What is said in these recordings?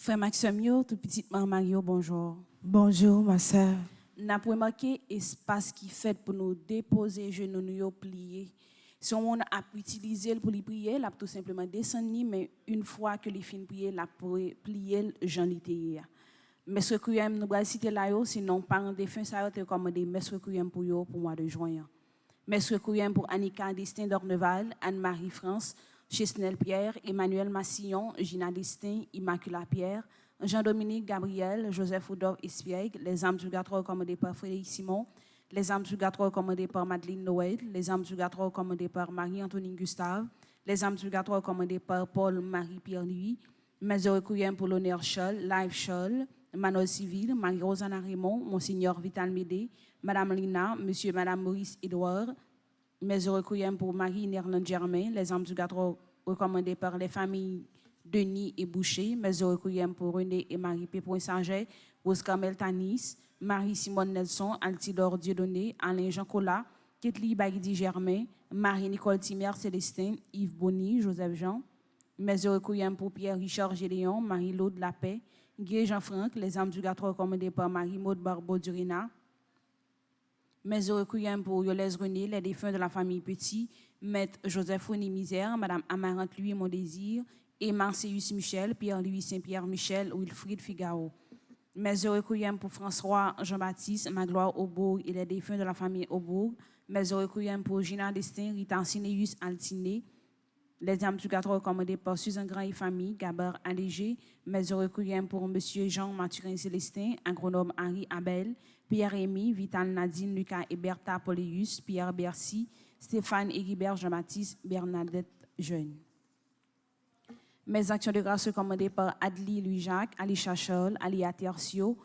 Frère Maxime, tout petit Mario, bonjour. Bonjour, ma sœur. Nous avons remarqué l'espace qui fait pour nous déposer genoux nous plier. Si on a utilisé pour les prier, là tout simplement descendre, mais une fois que les fins prier, la plier Jean littéraire. Monsieur Kuyem, nous allons citer là, sinon parents défunts, ça a été commandé Monsieur Kuyem pour mois de juin. Monsieur Kuyem pour Annika Destin d'Orneval, Anne-Marie France, Chesnel Pierre, Emmanuel Massillon, Gina Destin, Immacula Pierre, Jean-Dominique Gabriel, Joseph Oudov Espiègle, les âmes du Gatro commandés par Frédéric Simon, les âmes du Gatro commandés par Madeleine Noël, les âmes du Gatro commandés par Marie-Antoine Gustave, les âmes du Gatro commandés par Paul-Marie Pierre-Louis, Mesure Courrième pour l'honneur Scholl, Live Scholl, Manol Civil, Marie-Rosanna Raymond, Monseigneur Vital Médé, Madame Lina, Monsieur et Madame Maurice Edouard, Mesure Courrième pour Marie Nerland Germain, les âmes du Gatro recommandés par les familles Denis et Boucher, Mesure Courrième pour René et Marie Pépouin Saget, Rose Carmel Tanis, Marie-Simone Nelson, Altidore Dieudonné, Alain Jean Collat, Ketli Bagidi Germain, Marie-Nicole Timer Célestin, Yves Bonny, Joseph Jean, Mesure Courrième pour Pierre-Richard Gédéon, Marie-Laude Lapay, Guy Jean-Franck, les âmes du Gatro recommandés par Marie-Maude Barbeau-Durina, Mesure Courrième pour Yolès René, les défunts de la famille Petit, Maître Joseph René Misère, Madame Amarante Louis Mon Désir, et Marcellus Michel, Pierre-Louis Saint-Pierre Michel, Wilfried Figaro. Mesure Courrième pour François Jean-Baptiste, Magloire Aubourg et les défunts de la famille Aubourg. Mesure Courrième pour Gina Destin, Rita Cinéus Altiné, les âmes du Gatro recommandés par Suzanne Grand et famille, Gabard Allégé. Mesure Courrième pour Monsieur Jean Mathurin Célestin, agronome Henri Abel, Pierre-Rémy, Vital Nadine, Lucas et Bertha Poléus, Pierre Bercy, Stéphane Héribert Jean-Baptiste, Bernadette Jeune. Mes actions de grâce commandées par Adli Louis-Jacques, Ali Chachol, Alia Tercio,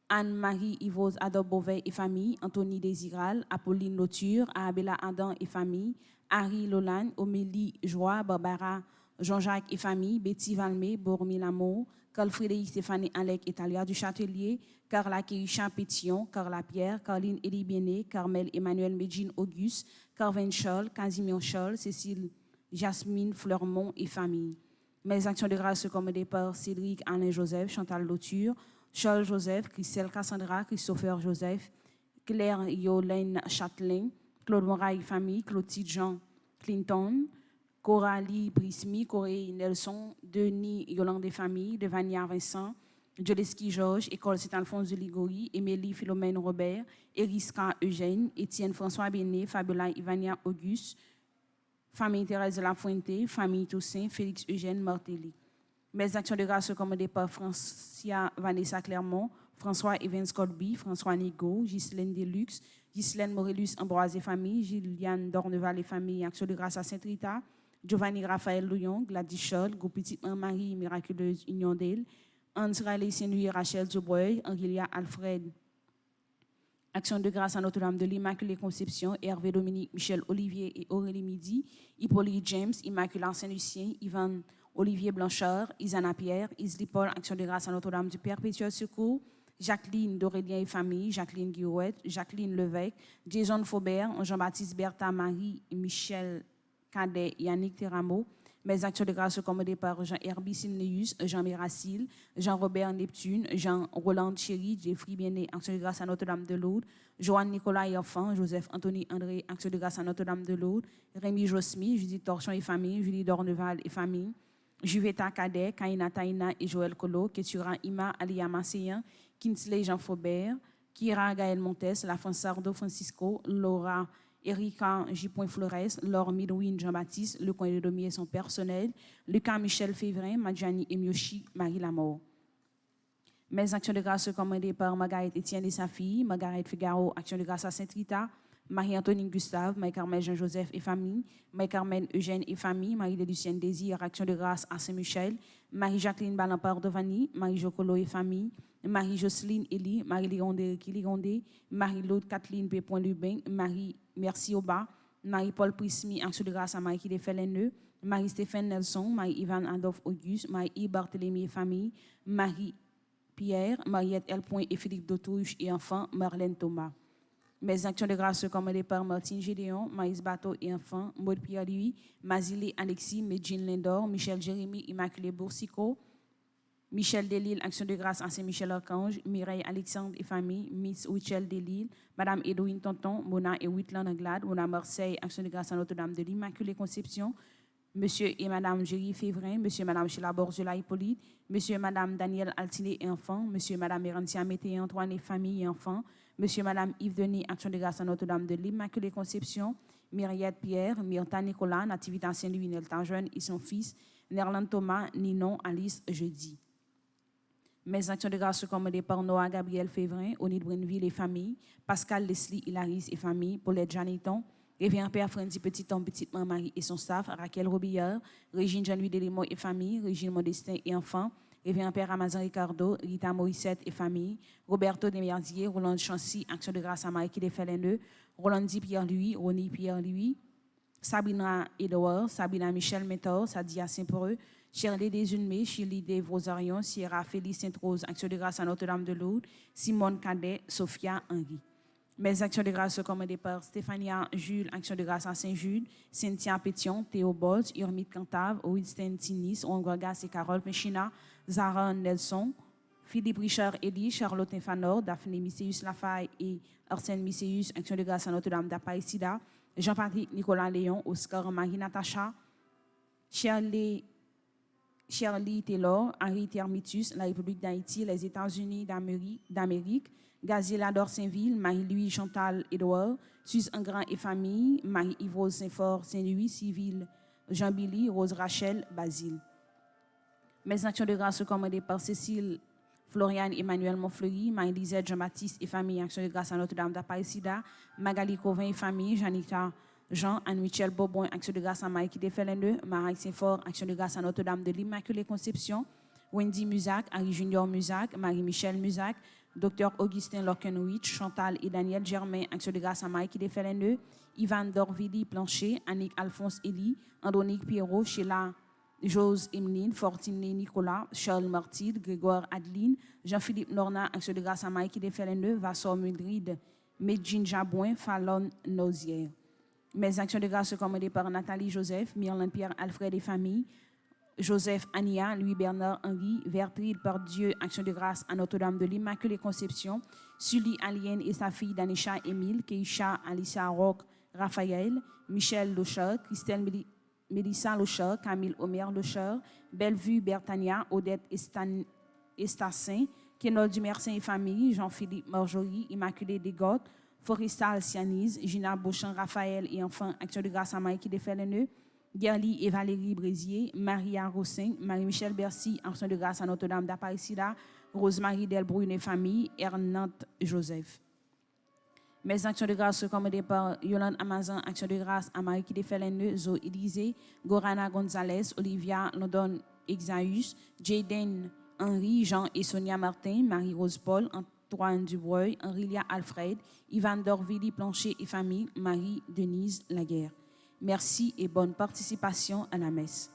Anne-Marie Yvose Adolphe Beauvais et famille, Anthony Désiral, Apolline Loture, Abella Adam et famille, Harry Lolan, Omélie Joie, Barbara Jean-Jacques et famille, Betty Valmé, Bormi Lamour, Carl Frédéric Stéphanie Alec Italia du Châtelier, Carla Kérishan Pétillon, Carla Pierre, Caroline Elie Biené, Carmel Emmanuel Medjine Auguste, Carvin Scholl, Casimir Scholl, Cécile Jasmine Fleurmont et famille. Mes actions de grâce commandées par Cédric Alain Joseph, Chantal Loture, Charles Joseph, Christelle Cassandra, Christopher Joseph, Claire Yolaine Châtelain, Claude Moraille famille, Clotilde Jean Clinton, Coralie Brismy, Corée Nelson, Denis Yolande famille, Devania Vincent, Joleski Georges, École Saint-Alphonse de Ligory, Émilie Philomène Robert, Eriska Eugène, Étienne François Béné, Fabiola Ivania Auguste, famille Thérèse de la Fuente, famille Toussaint, Félix Eugène Martelly. Mes actions de grâce commandées par Francia Vanessa Clermont, François Evans Colby, François Nigo, Ghislaine Deluxe, Ghislaine Morellus Ambroise et famille, Gilliane Dorneval et famille, actions de grâce à Saint-Rita, Giovanni Raphaël Louillon, Gladys Scholl, Groupe Petite Marie Miraculeuse Union d'Elle, Hans Riley Saint-Louis, Rachel Dubreuil, Angélia Alfred. Action de grâce à Notre-Dame de l'Immaculée Conception, Hervé Dominique, Michel Olivier et Aurélie Midi, Hippolyte James, Immaculée Saint-Lucien, Yvan Olivier Blanchard, Isana Pierre, Isli Paul, Action de grâce à Notre-Dame du Perpétuel Secours, Jacqueline d'Aurélien et famille, Jacqueline Guillouette, Jacqueline Levesque, Jason Faubert, Jean-Baptiste Bertha, Marie, Michel Cadet, Yannick Teramo. Mes actions de grâce sont commandées par Jean-Herbie Silneus, Jean Méracil, Jean-Robert Neptune, Jean-Roland Chéry, Jeffrey Bienet, action de grâce à Notre-Dame de Lourdes, Joanne Nicolas et enfants, Joseph Anthony André, action de grâce à Notre-Dame de Lourdes, Rémi Josmy, Judith Torchon et famille, Julie Dorneval et famille, Juveta Cadet, Kaina Taina et Joël Colo, Ketura Ima, Alia Masséen, Kinsley Jean Faubert, Kira Gaël Montes, La Sardo Francisco, Laura Erika J. Flores, Laure Midwin Jean-Baptiste, Le Coin de Domier son personnel, Lucas Michel Févrin, Madjani Emioshi, Marie Lamort. Mes actions de grâce commandées par Margaret Etienne et sa fille, Margaret Figaro, action de grâce à Saint-Rita, Marie-Antoine Gustave, Marie-Carmel Jean-Joseph et famille, Marie-Carmel Eugène et famille, Marie-de-Lucienne Désir, action de grâce à Saint-Michel, Marie-Jacqueline Balampard Dovani, Marie-Jocolo et famille, Marie-Jocelyne Elie, Marie-Léondé Kilirondé, Marie-Laude Kathleen P. Lubin, Marie Merci Oba, Marie-Paul Prismi, action de grâce à Marie qui fait les nœuds, Marie-Stéphane Nelson, Marie-Ivan Adolphe Auguste, Marie-I. Barthélemy et famille, Marie-Pierre, Mariette L. et Philippe Dautouche et enfants, Marlène Thomas. Mes actions de grâce sont commandées par Martine Gédéon, Maïs Bateau et enfants, Maud Pierre-Louis, Mazilé Alexis, Medjine Lindor, Michel Jérémy, Immaculée Boursicot, Michel Delille, action de grâce à Saint-Michel-Archange, Mireille Alexandre et famille, Miss Wichel Delille, Madame Edwin Tonton, Mona et Whitland Anglade, Mona Marseille, action de grâce à Notre-Dame de l'Immaculée Conception, Monsieur et Madame Géry Févrin, Monsieur et Madame Sheila Borgela Hippolyte, Monsieur et Madame Daniel Altiné et enfants, Monsieur et Madame Erantia Mété Antoine et famille et enfants, Monsieur et Madame Yves Denis, action de grâce à Notre-Dame de l'Immaculée Conception, Myriette Pierre, Myrta Nicolas, Nativita Saint-Louis, Nelta Jeune et son fils, Nerland Thomas, Ninon, Alice, jeudi. Mes actions de grâce sont commandées par Noah Gabriel Févrin, Onid Brinville et famille, Pascal Leslie Hilaris et famille, Paulette Janiton, Révérend Père Frandy Petit-Homme, Petite-Maman Marie et son staff, Raquel Robillard, Régine Jean-Louis Delémont et famille, Régine Modestin et enfants, Révérend Père Amazon Ricardo, Rita Morissette et famille, Roberto Desmerdier, Roland Chancy, action de grâce à Marie qui défait les nœuds, Rolandi Pierre-Louis, Ronnie Pierre-Louis, Sabrina Edouard, Sabrina Michel Mentor, Sadia Saint-Poreux, Shirley Desunmé, Shirley de Vosarion, Sierra Félix Sainte-Rose, action de grâce à Notre-Dame de Lourdes, Simone Cadet, Sophia Henry. Mes actions de grâce sont commandées par Stéphania Jules, action de grâce à Saint-Jude, Cynthia Pétion, Théo Bolt, Urmite Cantave, Winston Tinis, Ongogas et Carole Pechina, Zara Nelson, Philippe Richard Elie, Charlotte Infanor, Daphné Misséus Lafaille et Arsène Misséus, action de grâce à Notre-Dame d'Apaïsida, Jean-Patrick Nicolas Léon, Oscar Marie Natacha, Shirley Taylor, Henri Termitus, la République d'Haïti, les États-Unis d'Amérique, Gaziela Dorsainville, Marie-Louis Chantal Edouard, Suze Engrand et famille, Marie-Yvose Saint-Fort, Saint-Louis, Civil, Jean-Billy, Rose Rachel, Basile. Mes actions de grâce sont commandées par Cécile, Floriane Emmanuel Montfleury, Marie-Lisette Jean-Baptiste et famille, action de grâce à Notre-Dame d'Apaïsida, Magali Covin et famille, Janica Jean, Anne-Michel Bobon, action de grâce à Marie qui défait les nœuds, Marie Saint-Fort, action de grâce à Notre-Dame de l'Immaculée Conception, Wendy Musac, Harry Junior Musac, Marie-Michel Musac, Dr Augustin Lockenwich, Chantal et Daniel Germain, action de grâce à Marie qui défait les nœuds, Ivan Dorvili Plancher, Annick Alphonse Elie, Andronique Pierrot, Sheila Jose Emeline, Fortine Nicolas, Charles Martide, Grégoire Adeline, Jean-Philippe Norna, action de grâce à Marie qui défait les nœuds, Vassor Mudrid, Medjin Jabouin, Fallon Nozière. Mes actions de grâce sont commandées par Nathalie Joseph, Myrland Pierre Alfred et famille, Joseph Ania, Louis Bernard Henri, Vertride par Dieu, action de grâce à Notre-Dame de l'Immaculée Conception, Sully Alienne et sa fille Danisha Émile, Keisha Alicia Roque, Raphaël, Michel Locher, Christelle Mélissa Locher, Camille Omer Locher, Bellevue Bertania, Odette Estassin, Kenol Dumersin et famille, Jean-Philippe Marjorie, Immaculée Desgottes, Foresta Alcianise, Gina Beauchamp, Raphaël et enfants, action de grâce à Marie qui défait les nœuds, Gerly et Valérie Brézier, Maria Rossin, Marie-Michel Bercy, action de grâce à Notre-Dame d'Apaïsida, Rosemary Delbrune et famille, Hernant Joseph. Mes actions de grâce sont commandées par Yolande Amazon, action de grâce à Marie qui défait les nœuds, Zoé Élysée, Gorana Gonzalez, Olivia London Exaïus, Jaden Henri, Jean et Sonia Martin, Marie-Rose Paul, Antoine Dubreuil, Henrilia Alfred, Ivan Dorvili Plancher et famille, Marie-Denise Laguerre. Merci et bonne participation à la messe.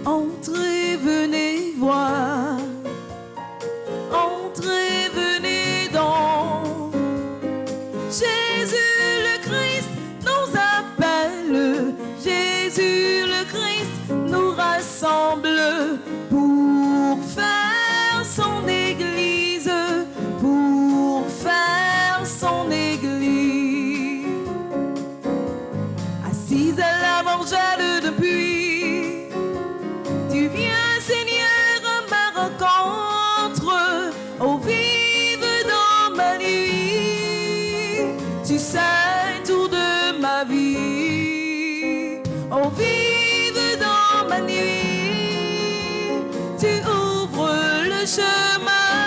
Entrez, venez voir. Entrez, venez donc. Jésus le Christ nous appelle. Jésus le Christ nous rassemble pour faire son église. Pour faire son église. Assise à la mangeade depuis. Tu viens, Seigneur, à ma rencontre, oh vive dans ma nuit, tu sais tout de ma vie, oh vive dans ma nuit, tu ouvres le chemin,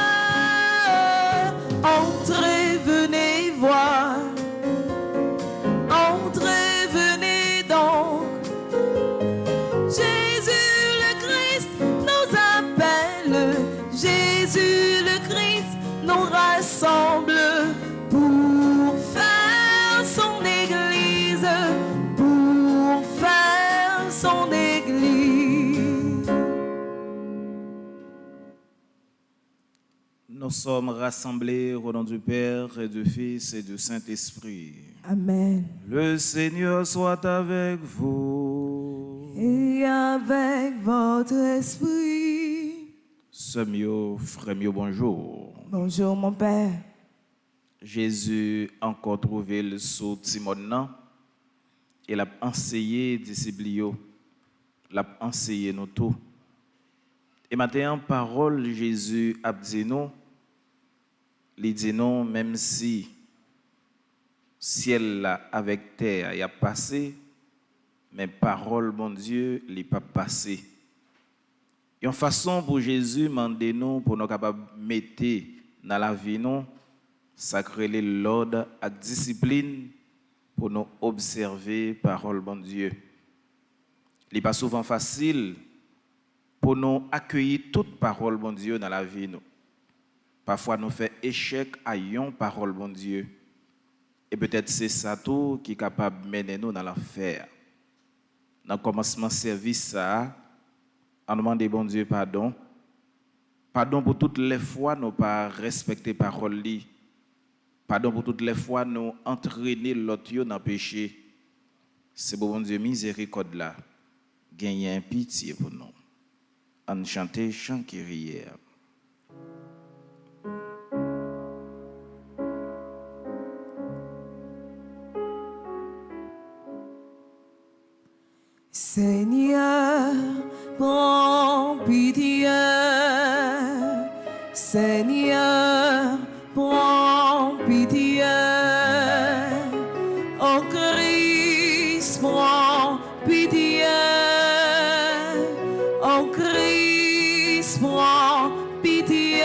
entrez, venez voir, entrez, venez donc. Jésus le Christ nous rassemble pour faire son église, pour faire son église. Nous sommes rassemblés au nom du Père et du Fils et du Saint-Esprit. Amen. Le Seigneur soit avec vous. Et avec votre esprit. Semio, frère mio, bonjour. Bonjour mon Père. Jésus encore trouvé le sous Timon. Il a enseigné disciples, il a enseigné nous tout. Et maintenant, parole Jésus a dit nous, il dit non, même si ciel là avec terre y a passé, mais parole bon Dieu, il pas passé. Une façon pour Jésus demander nous pour nous capables mettre dans la vie nous sacrer l'ordre et discipline pour nous observer parole bon Dieu. Il n'est pas souvent facile pour nous accueillir toute parole bon Dieu dans la vie nous. Parfois nous fait échec à une parole bon Dieu. Et peut-être c'est ça tout qui est capable de mener nous dans l'enfer. dans le commencement service, ça, on demande bon Dieu pardon. Pardon pour toutes les fois nous pas respecter parole li. Pardon pour toutes les fois nous entraîner l'autre dans le péché. C'est bon Dieu miséricorde là. Gagner un pitié pour nous. On chante chant qui riait. Seigneur, prends pitié. Seigneur, prends pitié. Oh Christ, prends pitié. Oh Christ, prends pitié.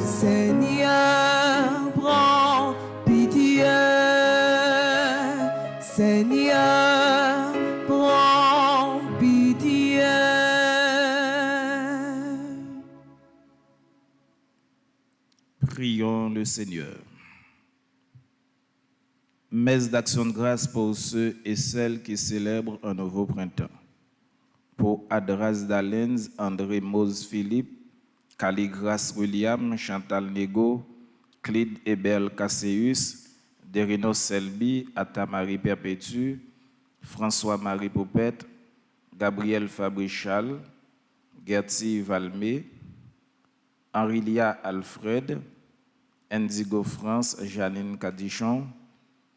Seigneur, prends pitié. Seigneur, prends pitié. Prions le Seigneur. Messe d'action de grâce pour ceux et celles qui célèbrent un nouveau printemps. Pour Adras Dalens, André Mose Philippe, Caligras William, Chantal Nego, Clide Ebel Casseus, Derino Selby, Atamari Perpétue, François-Marie Poupette, Gabriel Fabrichal, Gertie Valmé, Henrilia Alfred, Indigo France, Janine Cadichon,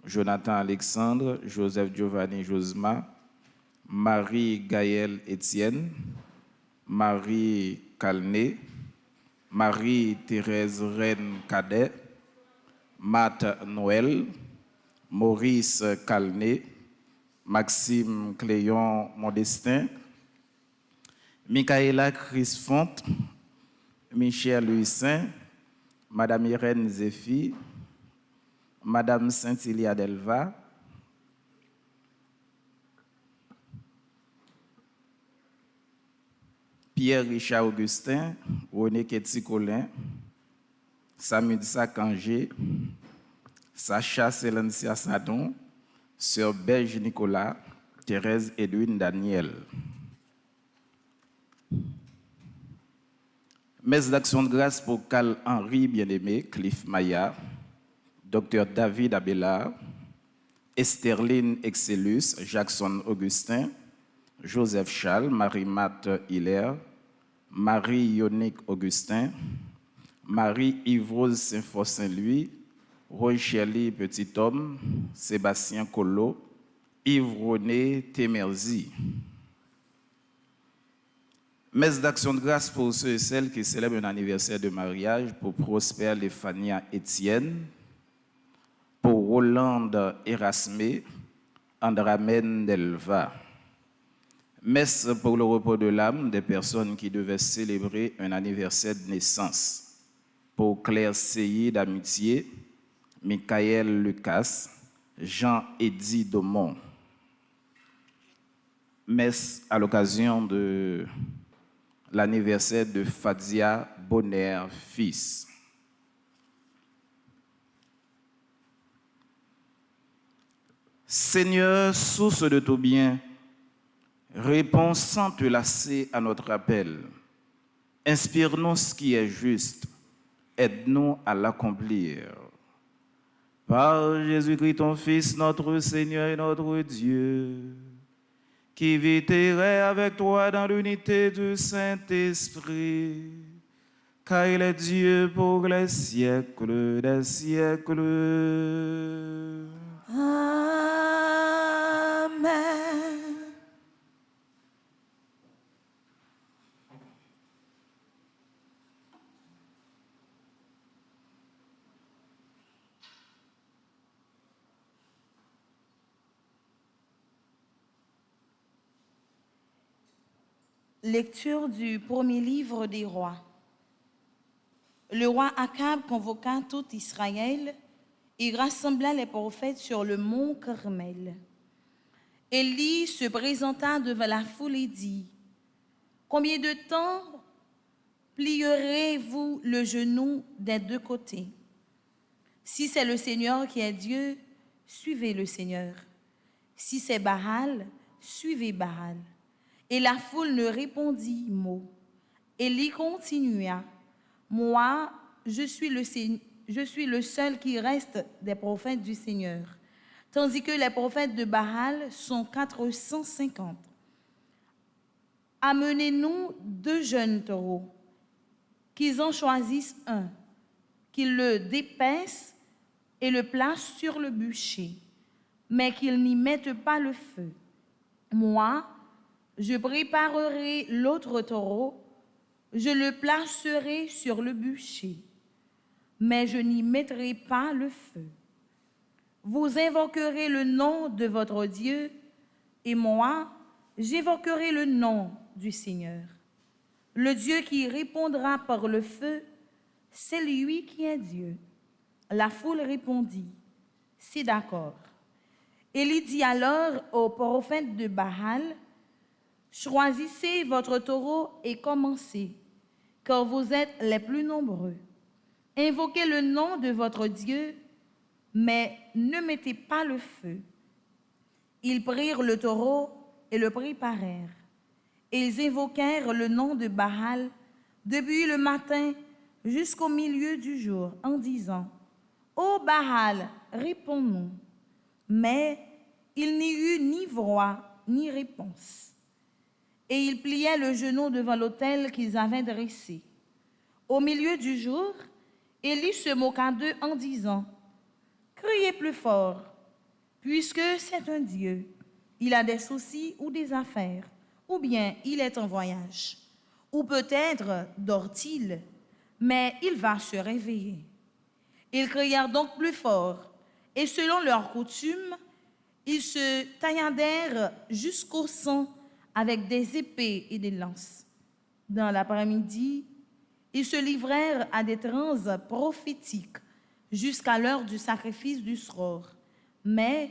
Jonathan Alexandre, Joseph Giovanni Josma, Marie Gaëlle Étienne, Marie Calné, Marie-Thérèse Reine Cadet, Matt Noël, Maurice Calné, Maxime Cléon Modestin, Michaela Chris Font, Michel Louis-Saint, Madame Irène Zéphi, Madame Saint-Ilia Delva, Pierre-Richard Augustin, René Ketty-Colin, Samudsa Kangé, Sacha Célencia Sadon, Sœur Belge Nicolas, Thérèse Edwin Daniel. Messe d'action de grâce pour Carl Henri Bien-Aimé, Cliff Maya, Dr David Abelard, Esterline Excellus, Jackson Augustin, Joseph Charles, Marie-Matte Hilaire, Marie-Yonique Augustin, Marie-Yvrose Saint-Fort-Saint-Louis, Rochely Petit-Homme, Sébastien Collot, Yves-René Temerzi. Messe d'action de grâce pour ceux et celles qui célèbrent un anniversaire de mariage, pour Prosper Léphania Étienne, pour Rolande Erasmé, Andramène Delva. Messe pour le repos de l'âme des personnes qui devaient célébrer un anniversaire de naissance. Pour Claire Seyi d'Amitié, Michael Lucas, Jean-Eddy Daumont. Messe à l'occasion de l'anniversaire de Fadia Bonner, fils. Seigneur, source de tout bien, réponds sans te lasser à notre appel. Inspire-nous ce qui est juste. Aide-nous à l'accomplir. Par Jésus-Christ, ton Fils, notre Seigneur et notre Dieu, qui vit et règne avec toi dans l'unité du Saint-Esprit, car il est Dieu pour les siècles des siècles. Amen. Lecture du premier livre des rois. Le roi Akab convoqua tout Israël et rassembla les prophètes sur le mont Carmel. Élie se présenta devant la foule et dit: Combien de temps plierez-vous le genou des deux côtés? Si c'est le Seigneur qui est Dieu, suivez le Seigneur. Si c'est Baal, suivez Baal. Et la foule ne répondit mot. Élie continua, moi, je suis le seul qui reste des prophètes du Seigneur, tandis que les prophètes de Baal sont 450. Amenez-nous 2 jeunes taureaux, qu'ils en choisissent un, qu'ils le dépecent et le placent sur le bûcher, mais qu'ils n'y mettent pas le feu. Moi, je préparerai l'autre taureau, je le placerai sur le bûcher, mais je n'y mettrai pas le feu. Vous invoquerez le nom de votre Dieu, et moi, j'évoquerai le nom du Seigneur. Le Dieu qui répondra par le feu, c'est lui qui est Dieu. La foule répondit, c'est d'accord. Élie dit alors aux prophètes de Baal, choisissez votre taureau et commencez, car vous êtes les plus nombreux. Invoquez le nom de votre Dieu, mais ne mettez pas le feu. Ils prirent le taureau et le préparèrent. Et ils invoquèrent le nom de Baal depuis le matin jusqu'au milieu du jour, en disant, ô Baal, réponds-nous. Mais il n'y eut ni voix, ni réponse. Et ils pliaient le genou devant l'autel qu'ils avaient dressé. Au milieu du jour, Élie se moqua d'eux en disant, criez plus fort, puisque c'est un Dieu. Il a des soucis ou des affaires, ou bien il est en voyage, ou peut-être dort-il, mais il va se réveiller. Ils crièrent donc plus fort, et selon leur coutume, ils se tailladèrent jusqu'au sang avec des épées et des lances. Dans l'après-midi, ils se livrèrent à des transes prophétiques jusqu'à l'heure du sacrifice du soir. Mais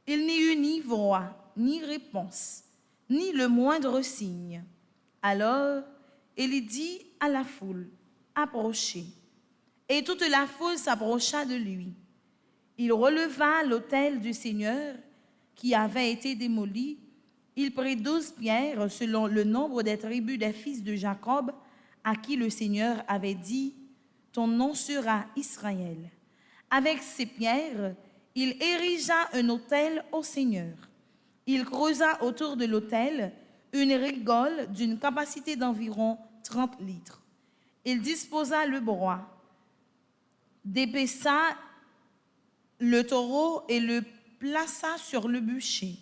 il n'y eut ni voix, ni réponse, ni le moindre signe. Alors, Élie dit à la foule, approchez. Et toute la foule s'approcha de lui. Il releva l'autel du Seigneur qui avait été démoli. Il prit 12 pierres selon le nombre des tribus des fils de Jacob, à qui le Seigneur avait dit, ton nom sera Israël. Avec ces pierres, il érigea un autel au Seigneur. Il creusa autour de l'autel une rigole d'une capacité d'environ 30 litres. Il disposa le bois, d'épaissa le taureau et le plaça sur le bûcher.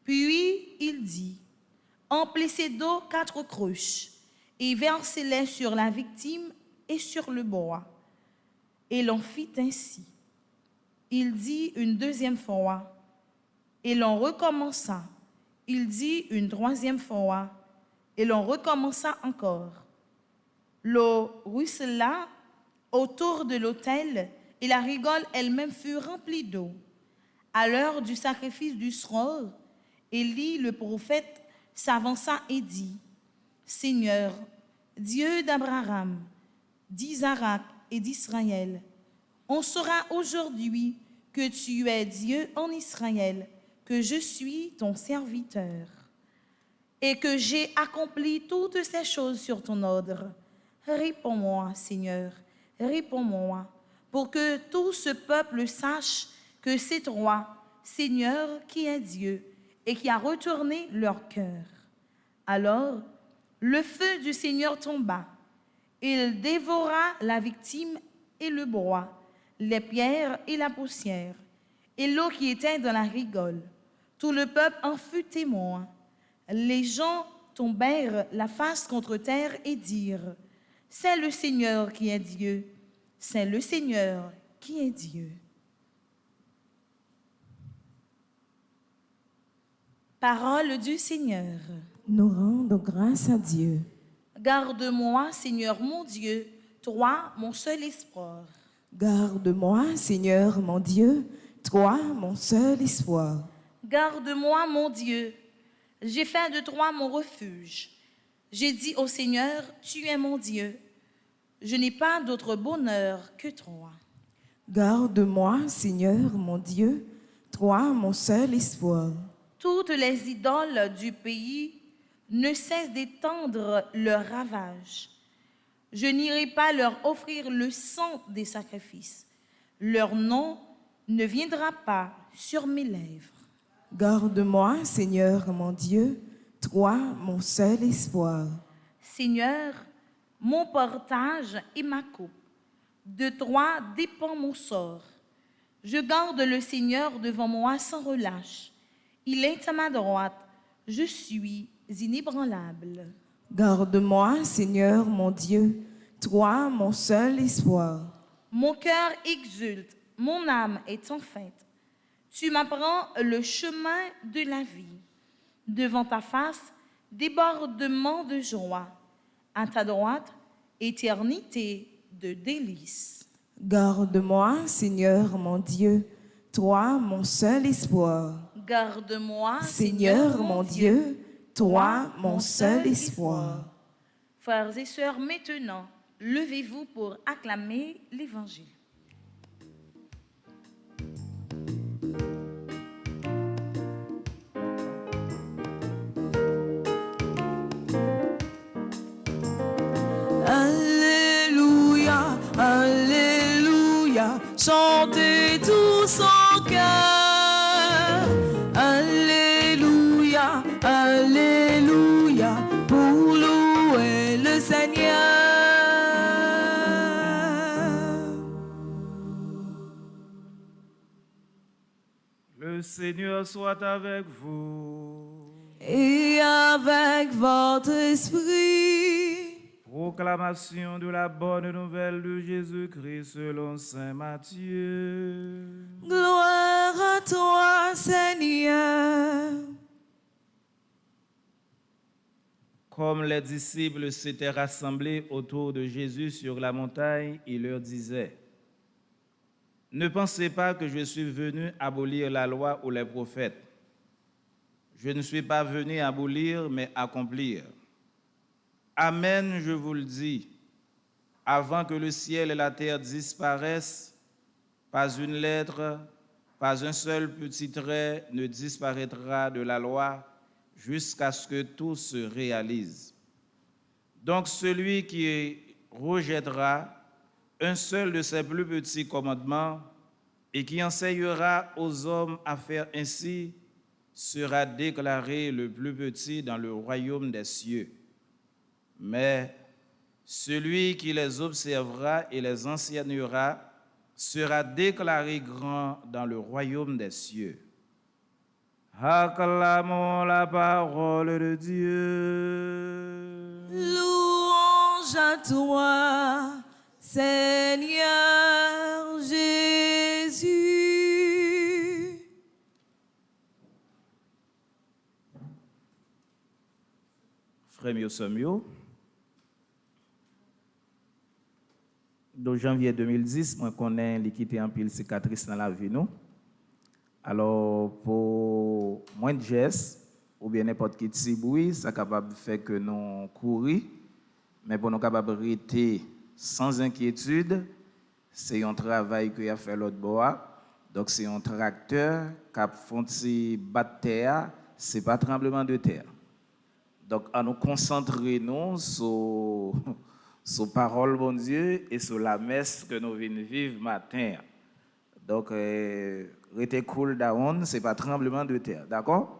Puis il dit, emplissez d'eau 4 cruches et versez-les sur la victime et sur le bois. Et l'on fit ainsi. Il dit une deuxième fois, et l'on recommença. Il dit une troisième fois, et l'on recommença encore. L'eau ruissela autour de l'autel, et la rigole elle-même fut remplie d'eau. À l'heure du sacrifice du soir, Élie, le prophète, s'avança et dit, Seigneur, Dieu d'Abraham, d'Isaac et d'Israël, on saura aujourd'hui que tu es Dieu en Israël, que je suis ton serviteur et que j'ai accompli toutes ces choses sur ton ordre. Réponds-moi, Seigneur, réponds-moi, pour que tout ce peuple sache que c'est toi, Seigneur, qui est Dieu et qui a retourné leur cœur. Alors, le feu du Seigneur tomba. Il dévora la victime et le bois, les pierres et la poussière, et l'eau qui était dans la rigole. Tout le peuple en fut témoin. Les gens tombèrent la face contre terre et dirent, c'est le Seigneur qui est Dieu, c'est le Seigneur qui est Dieu. Parole du Seigneur. Nous rendons grâce à Dieu. Garde-moi, Seigneur mon Dieu, toi, mon seul espoir. Garde-moi, Seigneur mon Dieu, toi, mon seul espoir. Garde-moi, mon Dieu, j'ai fait de toi mon refuge. J'ai dit au Seigneur, tu es mon Dieu. Je n'ai pas d'autre bonheur que toi. Garde-moi, Seigneur mon Dieu, toi mon seul espoir. Toutes les idoles du pays ne cessent d'étendre leurs ravages. Je n'irai pas leur offrir le sang des sacrifices. Leur nom ne viendra pas sur mes lèvres. Garde-moi, Seigneur mon Dieu, toi mon seul espoir. Seigneur, mon portage et ma coupe. De toi dépend mon sort. Je garde le Seigneur devant moi sans relâche. Il est à ma droite. Je suis inébranlable. Garde-moi, Seigneur mon Dieu, toi mon seul espoir. Mon cœur exulte, mon âme est en fête. Tu m'apprends le chemin de la vie. Devant ta face, débordement de joie. À ta droite, éternité de délices. Garde-moi, Seigneur mon Dieu, toi mon seul espoir. Garde-moi, Seigneur mon Dieu, toi mon seul espoir. Frères et sœurs, maintenant, levez-vous pour acclamer l'Évangile. Alléluia, Alléluia, chantez tous en cœur. Alléluia, Alléluia, pour louer le Seigneur. Le Seigneur soit avec vous. Et avec votre esprit. Proclamation de la bonne nouvelle de Jésus-Christ selon saint Matthieu. Gloire à toi, Seigneur. Comme les disciples s'étaient rassemblés autour de Jésus sur la montagne, il leur disait: Ne pensez pas que je suis venu abolir la loi ou les prophètes. Je ne suis pas venu abolir, mais accomplir. Amen, je vous le dis, avant que le ciel et la terre disparaissent, pas une lettre, pas un seul petit trait ne disparaîtra de la loi jusqu'à ce que tout se réalise. Donc celui qui rejettera un seul de ces plus petits commandements et qui enseignera aux hommes à faire ainsi sera déclaré le plus petit dans le royaume des cieux. Mais celui qui les observera et les enseignera sera déclaré grand dans le royaume des cieux. Acclamons la parole de Dieu. Louange à toi, Seigneur Jésus. Frère Mio, de janvier 2010, moi connais l'équipe en pile cicatrice dans la vie nous. Alors pour moins de gestes ou bien n'importe qui petit bruit, ça capable de faire que nous courir, mais pour nous capable de rester sans inquiétude, c'est un travail que a fait l'autre bois. Donc c'est un tracteur qui a fait battre terre, c'est pas tremblement de terre. Donc à nous concentrer nous sur parole bon Dieu et sur la messe que nous venons vivre matin. Donc rester cool down, c'est pas tremblement de terre, d'accord?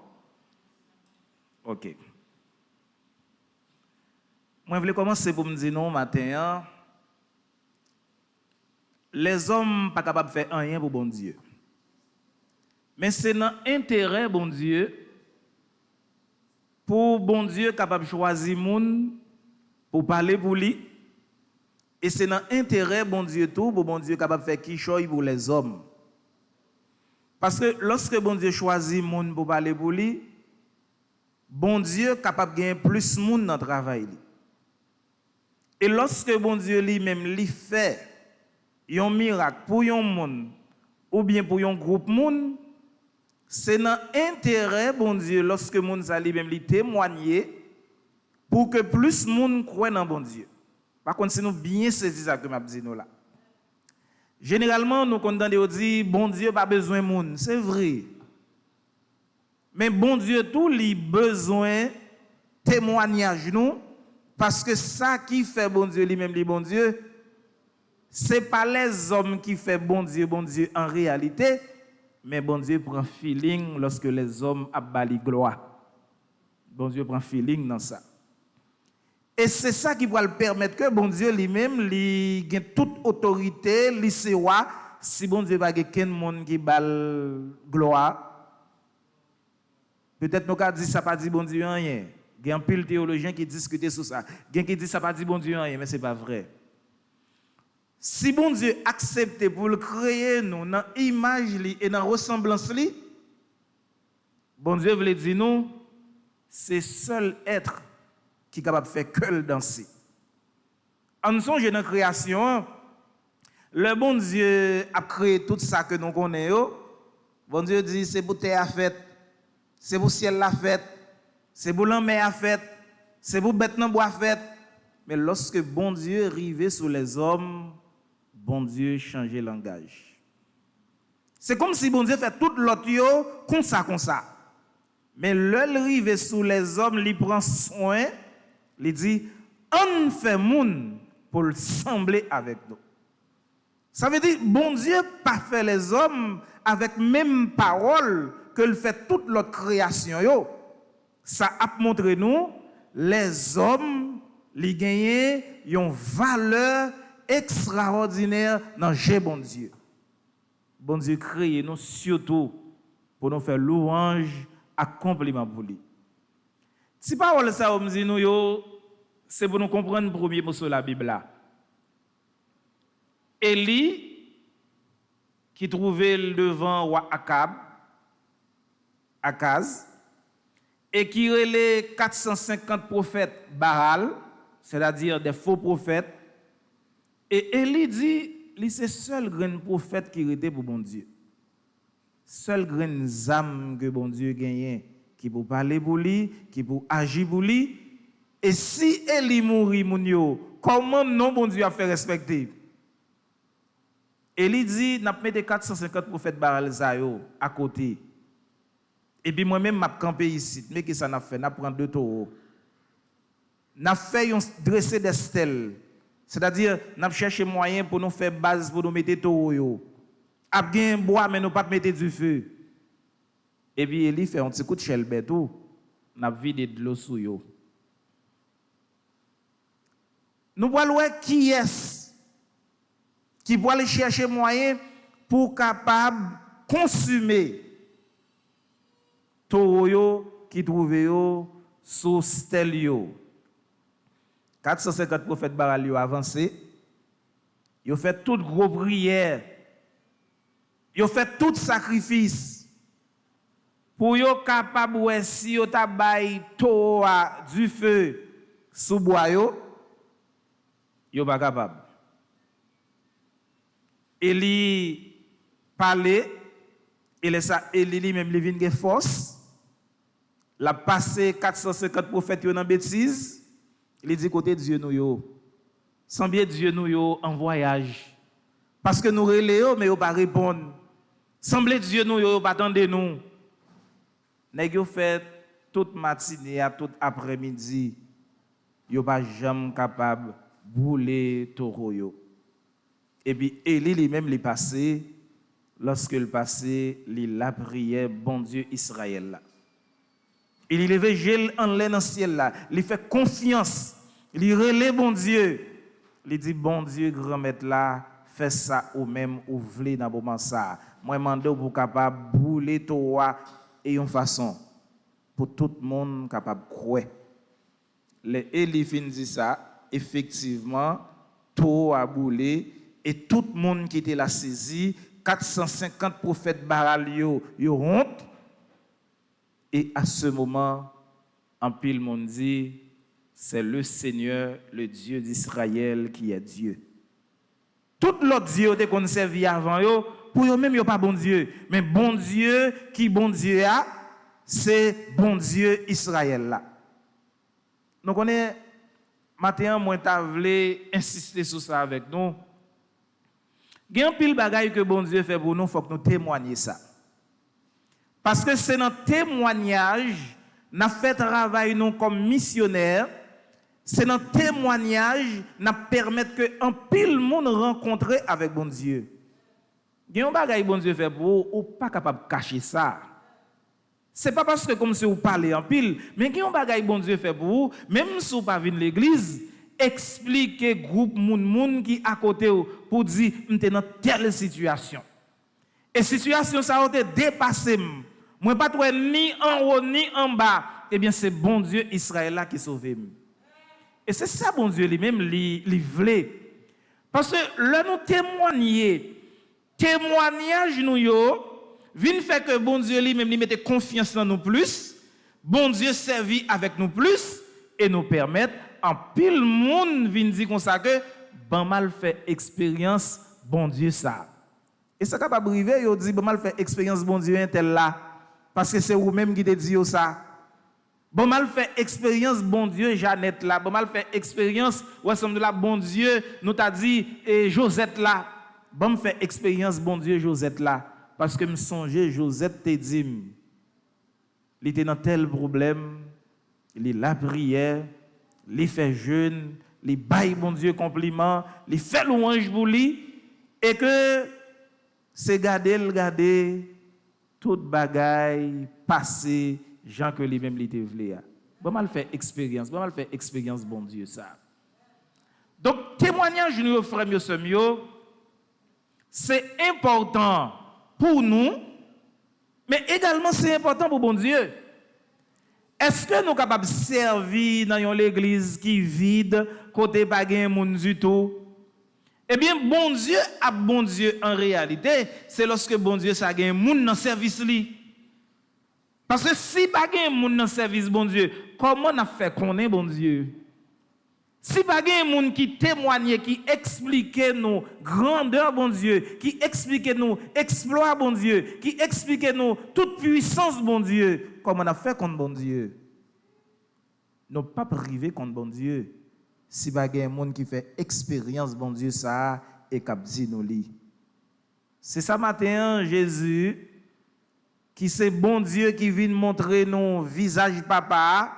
OK. Moi je voulais commencer pour me dire non matin. Les hommes pas capables de faire rien pour bon Dieu. Mais c'est dans intérêt bon Dieu pour bon Dieu capable de choisir moun pour parler pour lui. Et c'est dans intérêt bon Dieu tout pour bon Dieu capable de faire qui choisit pour les hommes. Parce que lorsque bon Dieu choisit moun pour parler pour lui, bon Dieu capable de gagner plus moun dans le travail. Et lorsque bon Dieu lui-même lui fait un miracle pour un monde ou bien pour un groupe monde, c'est dans intérêt bon Dieu lorsque monde ça lui-même lui témoigner pour que plus monde croient dans bon Dieu. Par contre, si nous bien saisir ça que m'a dit nous là. Généralement, nous condamnons dit bon Dieu pas besoin de monde. C'est vrai. Mais bon Dieu tout il besoin témoignage nous parce que ça qui fait bon Dieu lui-même les bon Dieu c'est pas les hommes qui fait bon Dieu en réalité mais bon Dieu prend feeling lorsque les hommes abalent gloire. Bon Dieu prend feeling dans ça. Et c'est ça qui va le permettre que bon Dieu lui-même lui gagne toute autorité, lui c'est roi. Si bon Dieu va quelqu'un monde qui bal gloire, peut-être nous avons dit ça pas dit bon Dieu rien. Il y a un pile théologien qui discute sur ça. Il y a qui dit ça pas dit bon Dieu rien, mais c'est pas vrai. Si bon Dieu accepte pour le créer nous dans image et dans ressemblance li, bon Dieu veut dire nous c'est seul être qui est capable de faire que le danser. En songe dans la création, le bon Dieu a créé tout ça que nous connaissons. Bon Dieu dit c'est pour terre à fête, c'est pour ciel la fête, c'est pour l'homme à fête, c'est pour bête dans bois fête. Mais lorsque bon Dieu arrivait sur les hommes, bon Dieu changeait langage. C'est comme si bon Dieu fait tout l'autre comme ça. Mais l'arrivée sous les hommes, il prend soin, il dit, on fait moun pour le sembler avec nous. Ça veut dire, bon Dieu pas fait les hommes avec même parole que le fait toute l'autre création. Yo. Ça a montré nous, les hommes, les gagnent, ont valeur extraordinaire dans le bon Dieu. Bon Dieu crée nous surtout pour nous faire louange accomplissement pour lui. Si parole ça on dit nous c'est pour nous comprendre le premier mot sur la Bible là. Élie qui trouvait devant roi Akaz et qui relait 450 prophètes Baal, c'est-à-dire des faux prophètes. Et Élie dit, c'est seul grand prophète qui était pour bon Dieu. Seul grand âme que bon Dieu gagne, qui peut parler pour lui, qui peut agir pour lui. Et si Élie mourit, comment non bon Dieu a fait respecter? Élie dit, n'a mis 450 prophètes Baal à côté. Et puis moi-même, m'a campé ici. Mais qu'est-ce que ça n'a fait? N'a pris 2 taureaux. N'a fait dresser des stèles. C'est-à-dire, n'a cherché moyen pour nous faire base pour nous mettre taureaux. A bien bois mais nous pas mettre du feu. Et puis Élie fait un petit coup de chelbet tout, n'a vidé de l'eau sous yo. Nous voyons qui est qui va aller chercher moyen pour capable consommer taureaux qui trouve yo sous stèle yo. 450 prophètes Baal yo avancé. Yo fait toute gros prière. Yo fait tout sacrifice pour yo capable ouais si yo ta bay toa du feu sous bois yo pas capable. Élie parlait et laisse Élie même li vinn gen force. La passé 450 prophètes yo dans bêtise. Il dit côté Dieu nous yo. Sans bien Dieu nous yo en voyage. Parce que nous relève mais yo pas répondre. Semblait Dieu nous yo pas attendre nous. Nèg yo fait toute matinée à toute après-midi. Yo pas jamais capable brûler taureau yo. Et puis Élie lui-même li passé lorsque il passé, il la prière bon Dieu Israël là. Il levait gel en l'air dans le ciel là, il fait confiance, il relève bon Dieu. Il dit bon Dieu grand maître là, fais ça ou même ou vle dans moment ça. Moi mande pour capable brûler toi et une façon pour tout le monde capable croire. Les Élie fin dit ça, effectivement, tout a brûlé et tout le monde qui était là saisi, 450 prophètes Baal yo honte. Et à ce moment, en pile monde dit, c'est le Seigneur, le Dieu d'Israël qui est Dieu. Tout l'autre Dieu qui qu'on servi avant yo, pour eux même yo pas bon Dieu, mais bon Dieu qui bon Dieu a, c'est bon Dieu Israël là. Donc on est matin moi t'a voulu insister sur ça avec nous. Il y a un pile bagaille que bon Dieu fait pour nous, il faut que nous témoignions ça. Parce que c'est dans témoignage, nous avons fait travail nous comme missionnaires, c'est dans témoignage, nous permettre que un pile monde rencontre avec bon Dieu. Il y a un bagaille bon Dieu fait pour vous, ou pas capable de cacher ça. C'est pas parce que comme si vous parlez en pile, mais il y a un bagaille bon Dieu fait pour vous, même si vous pas venir l'église, expliquer groupe moun qui à côté pour dire m'était dans telle situation. Et situation ça a été dépassé. Moi pas toi ni en haut ni en bas. Eh bien c'est bon Dieu Israël là qui sauve. Et c'est ça bon Dieu lui-même li voulait. Parce que là nous témoignage nous yo vient faire que bon Dieu lui-même lui mette confiance en nous plus, bon Dieu servit avec nous plus et nous permettre en pile monde vient dire comme ça que ban mal fait expérience bon Dieu ça. Et ça capable arriver yo dit ban mal fait expérience bon Dieu tel là parce que c'est vous même qui te dit ça. Bon mal fait expérience bon Dieu Jeannette là, bon mal fait expérience ou ensemble de la bon Dieu nous t'a dit et Josette là. Bon fait expérience bon Dieu Josette là parce que me songer Josette te dit il était dans tel problème, il la prière, il fait jeûne, il baille bon Dieu compliment, il fait louange pour lui et que c'est garder toute bagaille passé Jean que lui-même il était voulu. Bon mal fait expérience bon Dieu ça. Donc témoignage nous frères mieux c'est important pour nous mais également c'est important pour bon Dieu. Est-ce que nous sommes capables de servir dans l'église qui vide, côté pas de monde du tout? Eh bien, bon Dieu en réalité, c'est lorsque bon Dieu ça gagne monde dans service li. Parce que si pas gagne monde dans service bon Dieu, comment on a fait connaître bon Dieu? Si pas gagne monde qui témoigne, qui explique nous grandeur bon Dieu, qui explique nous exploit bon Dieu, qui explique nous toute puissance bon Dieu, comment on a fait contre bon Dieu? Nous pas privé contre bon Dieu. Si pas gagne monde qui fait expérience bon Dieu ça et cap dit nous li. C'est ça matin Jésus qui c'est bon Dieu qui vient montrer nos visage papa.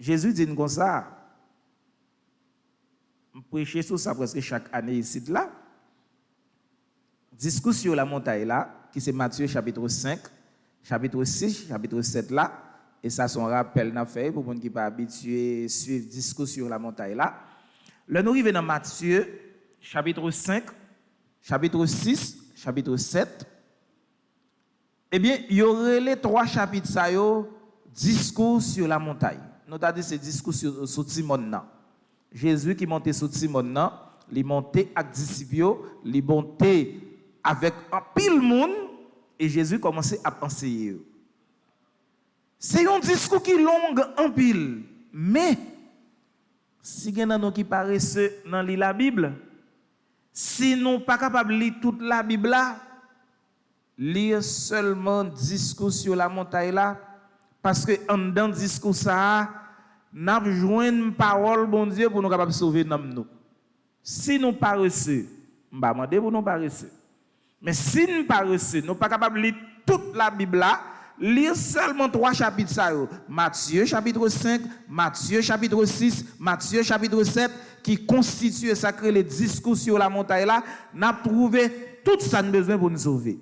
Jésus dit comme ça. Je prêche sur ça presque chaque année ici là. Discours sur la montagne là, qui c'est Matthieu chapitre 5, chapitre 6, chapitre 7 là. Et ça, son rappel n'a fait pour les gens qui ne sont pas habitués à suivre discours sur la montagne là. Là, nous arrivons dans Matthieu chapitre 5, chapitre 6, chapitre 7. Eh bien, il y aurait les 3 chapitres ça yo, discours sur la montagne. Nous avons dit c'est discours sur Timon. Jésus qui montait sur Timon, il montait avec disciples, il montait avec un pile monde et Jésus commençait à enseigner. C'est un discours qui est long en pile, mais si il y a qui paresseux dans la Bible, si nous pas capable de lire toute la Bible là, lire seulement discours sur la montagne là, parce que en dans discours ça, n'a besoin une parole bon Dieu pour nous capable sauver nous. Si nous paresseux, on va demander pour nous paresseux. Mais si nous paresseux, nous pas capable de lire toute la Bible là, lire seulement 3 chapitres ça yo. Matthieu chapitre 5, Matthieu chapitre 6, Matthieu chapitre 7 qui constitue sacré les discours sur la montagne là, n'a prouvé tout ça nous besoin pour nous sauver.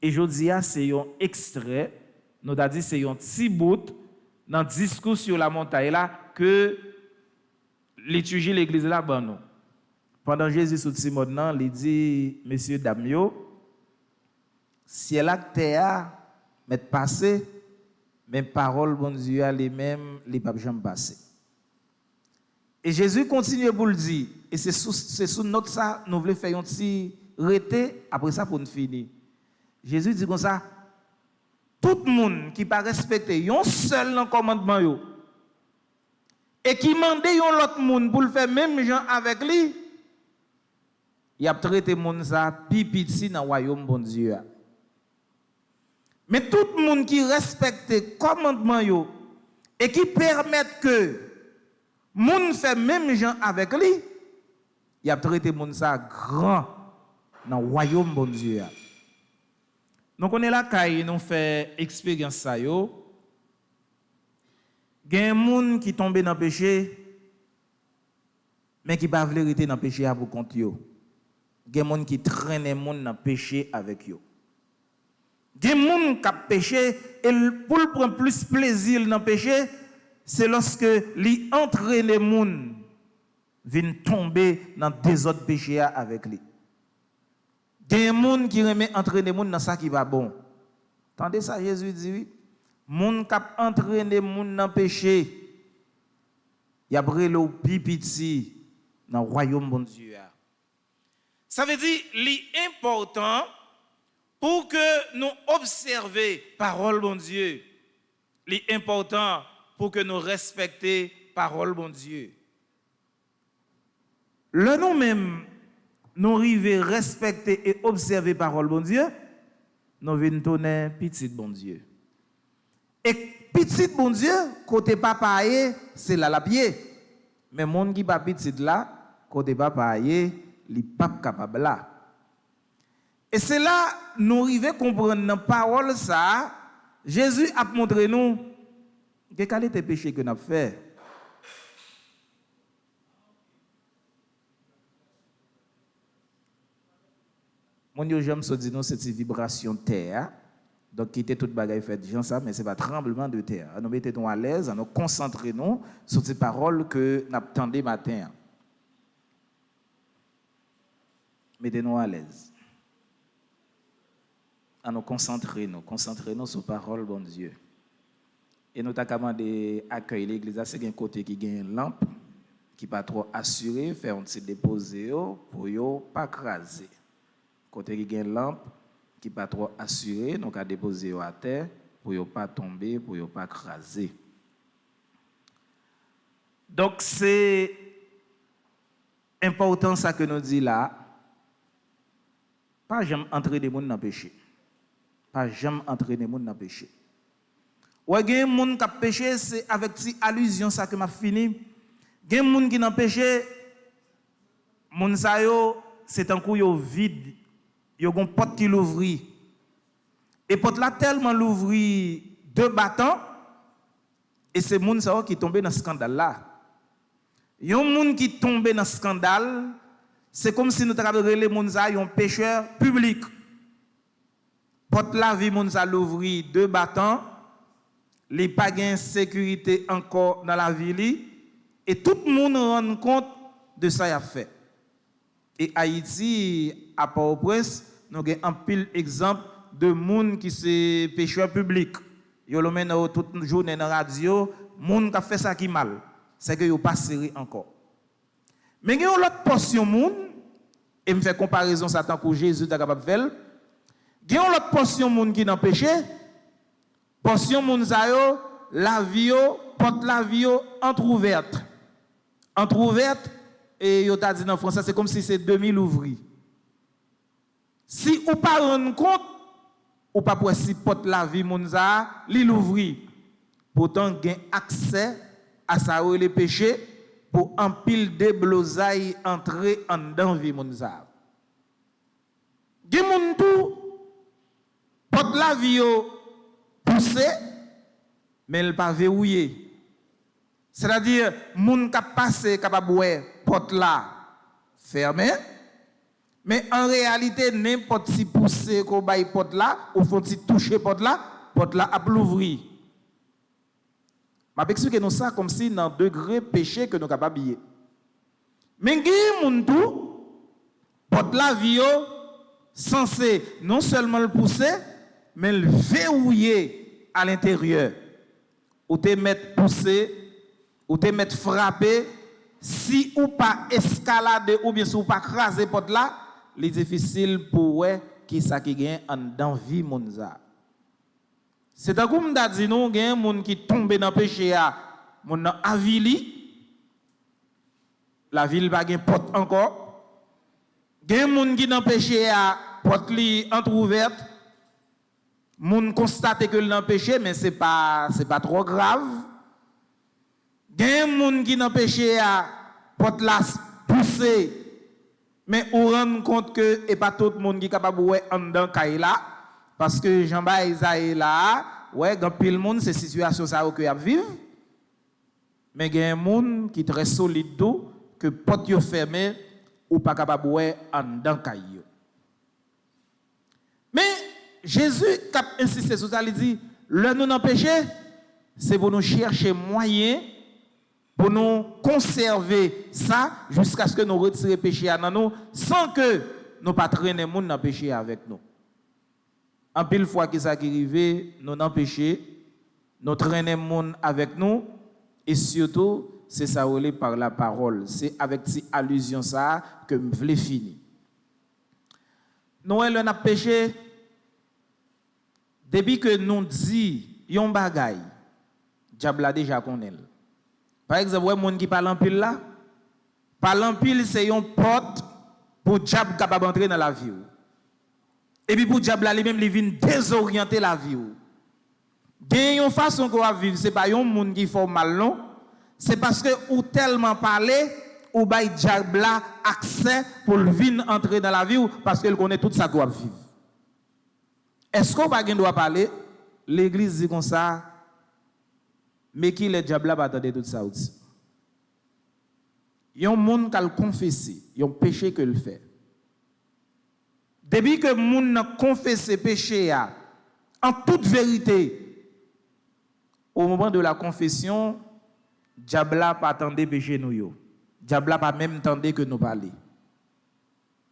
Et je dis c'est un extrait, nous a dit c'est un petit bout dans le discours sur la montagne là que l'étudier l'église là ben non. Pendant Jésus sur Simon il dit messieurs dames yo ciel ak terre met passé mais parole bon Dieu les mêmes les pas jamais passer. Et Jésus continue pour le dire et c'est sous notre ça nous voulons faire un petit rété après ça pour nous finir. Jésus dit comme ça tout le monde qui pas respecter un seul commandement yo et qui mande un l'autre monde pour le faire même gens avec lui, il a traité monde ça pipiti dans royaume bon Dieu. Mais tout le monde qui respecte commandement yo et qui permet que monde fait même gens avec lui, Il a traité moun ça grand dans le royaume bon Dieu. Donc on est là quand nous fait expérience ça yo. Il y a des gens qui tombent dans le péché, mais qui ne peuvent pas rester dans le péché pour compte. Il y a des gens qui traînent les gens dans le péché avec eux. Il y a des gens qui péché et pour prendre plus plaisir dans le péché, c'est lorsque ils entraînent les gens viennent tomber dans des autres péchés avec lui. Il y a des gens qui remettent entraîner les gens dans ça qui va bon. Attendez ça, Jésus dit oui. Moun kap entraîner moun dans péché, y a brûlé au pipiti dans le royaume bon Dieu. Ça veut dire l'important pour que nous observions parole bon Dieu. L'important pour que nous respections parole bon Dieu. Le nous même nous arrivons respecter et observer parole bon Dieu, nous venons donner petit bon Dieu. Et petit bon Dieu, côté papa, c'est là la pied. Mais mon qui pas petit là, côté papa, il n'est pas capable là. Et c'est là, nous arrivons à comprendre dans la parole ça, Jésus a montré nous quel était le péché que nous avons fait. Mon Dieu, j'aime se dire, c'est une vibration terre. Donc, quitter toute bagaille fait gens ça, mais ce n'est pas tremblement de terre. Nous mettons à l'aise, nous concentrons sur ces paroles que nous attendons matin. Mettez-nous à l'aise. Nous concentrons sur paroles bon Dieu. Et nous avons demandé d'accueillir l'église. C'est un côté qui a une lampe, qui n'est pas trop assuré, faire un petit déposé pour ne pas craser. Côté qui a une lampe, qui n'est pas trop assuré, donc à déposer à terre pour ne pas tomber, pour ne pas craser. Donc c'est important ça que nous dit là. Pas jamais entrer des gens dans le péché. Pas jamais entrer des gens dans le péché. Ouais, il y a des gens qui ont péché, c'est avec cette allusion ça que m'a fini. Il y a des gens qui ont péché, c'est un coup vide. Il y a une porte qui l'ouvrit. Et porte là tellement l'ouvrit 2 battants. Et c'est moun ça qui tombé dans ce scandale là. Il y a un moun qui tombé dans ce scandale, c'est comme si nous avions les moun ça un pécheur public. Porte là vie moun ça l'ouvrit 2 battants. Les pas gain sécurité encore dans la ville et tout le monde rend compte de ça y a fait. Et Haïti à Port-au-Prince, nous avons un pile exemple de monde qui c'est pécheur public. Yo le mène toute journée dans la radio, monde qui a fait ça qui mal, c'est que yo pas serré encore. Mais il y a une autre portion monde et me fait comparaison ça tant que Jésus t'a capable faire. Il y a une autre portion monde qui dans péché. Portion monde ça yo, la vie yo, porte la vie yo entrouverte. Entrouverte et yo t'a dit en français c'est comme si c'est 2000 ouvris. Si ou pas rendre compte ou pas pour si porte la vie monza li l'ouvri pourtant gain accès à ça les péchés pour en pile de blosaille entrer en dans vie monza gen moun tout porte la vie poussé mais elle pas verrouillé, c'est-à-dire moun ka passé capable ouais porte là fermé. Mais en réalité, n'importe si poussé qu'on baille porte là, ou faut si toucher porte là a l'ouvrir. Je vais expliquer nous ça comme si dans degré péché que nous sommes capables de. Mais moun tout porte la vie censé non seulement le pousser, mais le verrouiller à l'intérieur. Ou te mettre pousser, ou te mettre frapper, si ou pas escalader ou bien si ou pas craser porte là, c'est difficile pour qui ça qui gagne en dans vie monza. C'est un comme d'a dit nous gagne monde qui tombe dans péché a mon avili. La ville pas gagne porte encore. Gagne monde qui dans péché a porte li entrouverte. Moun constate que dans péché mais c'est pas trop grave. Gagne monde qui dans péché a porte la poussée Mais on rend compte que et pas tout le monde qui est capable ouais en dedans là parce que Jean-Baptiste Isaïe là, ouais, dans pile monde c'est situation ça que y a vivre. Mais il y a un monde qui est très solide que porte yo fermé ou pas capable ouais en dedans yo. Mais Jésus cap insisté sur ça, il dit le nous empêcher c'est pour nous chercher moyen pour nous conserver ça jusqu'à ce que nous retirions le péché dans nous sans que nous pas traîner monde dans péché avec nous. En pile fois que ça qui arrive, nous empêcher, nous traîner monde avec nous et surtout c'est ça relé par la parole. C'est avec cette allusion ça que je voulais finir. Nous on a péché depuis que nous dit yon bagay, diable a déjà connaît. Par exemple, ouais monde qui parle en pile là, parle en pile c'est une porte pour diable capable entrer dans la vie. Et puis pour diable lui même il vient désorienter la vie. Gagne une façon qu'on va vivre, c'est pas un monde qui fait mal non, c'est parce que ou tellement parler ou bay diable accès pour venir entrer dans la vie parce qu'il connaît tout ça doit vivre. Est-ce qu'on va doit parler? L'église dit comme ça, mais qui le diable va attendre tout ça aussi. Il y a un monde qui a confessé, il y a un péché que le fait. Depuis que le monde a confessé péché en toute vérité, au moment de la confession, diable n'a pas attendu péché nous. Diable n'a pas même attendu que nous parlions.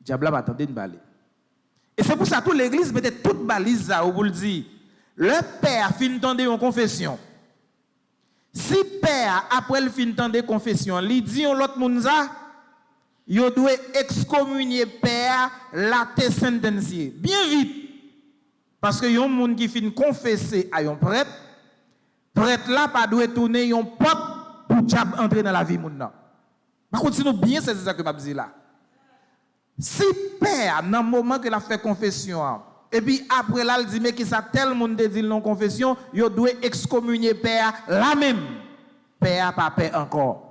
Diable n'a pas attendu de parler. Et c'est pour ça que toute l'église mettait toute balise là, où le dit, le père fin tendre une confession. Si père, après le fin tendre confession, il dit à l'autre monde ça, il doit excommunier père, la te sentencier. Bien vite. Parce que y a un monde qui fin confesser à un prêtre, prêtre là pas doit tourner un porte pour diable entrer dans la vie monde là. Par contre, sinon bien c'est ça que m'a dit là. Si père dans le moment que il a fait confession et puis après là il dit mais qui ça tel monde dit non confession, il doit excommunier père là même. Père pas père encore.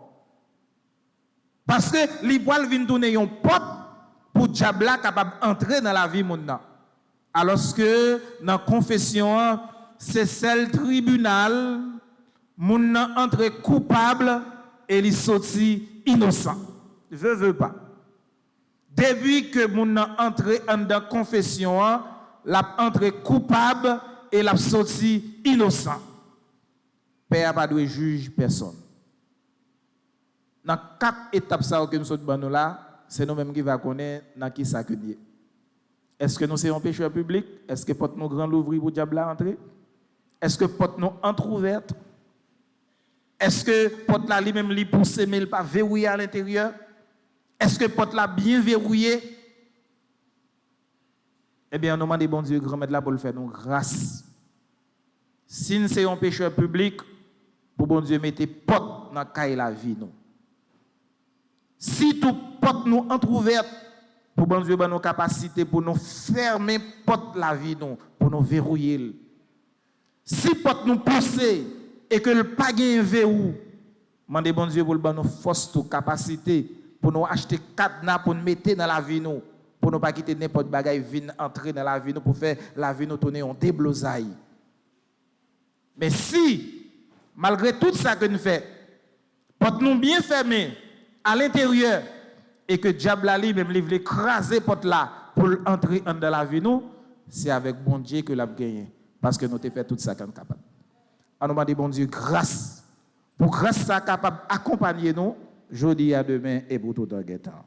Parce que li poil vinn tourner un porte pour diable capable entrer dans la vie monde. Alors que dans confession c'est celle tribunal moun entre coupable et il sorti innocent. Veut pas. Depuis que moun entré dans confession, l'a entré coupable et l'a sorti innocent. Père pas doit juger personne. Dans 4 étapes ça que nous sommes là, c'est nous-mêmes qui va connaître dans qui ça que dit. Est-ce que nous sommes un pécheur public? Est-ce que porte nous grand l'ouvrir pour diable entrer? Est-ce que porte nous entrouverte? Est-ce que porte là lui-même li poussé mais il pas verrouillé à l'intérieur? Est-ce que porte là bien verrouillé? Eh bien, on demande bon Dieu grand maître là pour le faire nous grâce. Si c'est un pécheur public, pour bon Dieu mettez porte dans caille la vie nous. Si tout porte nous entrouverte, pour bon Dieu ben nos capacités pour nous fermer porte la vie nous, pour nous verrouiller. Si porte nous pousser et que le pas gain verrou, demandez bon Dieu pour le nous force toute capacité pour nous acheter cadenas pour nous mettre dans la vie nous, pour nous pas quitter n'importe bagaille venir entrer dans la vie nous pour faire la vie nous tourner en déblosaille. Mais si malgré tout ça que nous faisons, porte nous bien fermé à l'intérieur et que diable ali même livre écraser porte là pour entrer dans la vie nous, c'est avec bon Dieu que l'a gagné parce que nous t'ai fait tout ça qu'on capable. On nous demande bon Dieu grâce pour grâce ça capable accompagner nous jeudi à demain et pour tout dans le temps.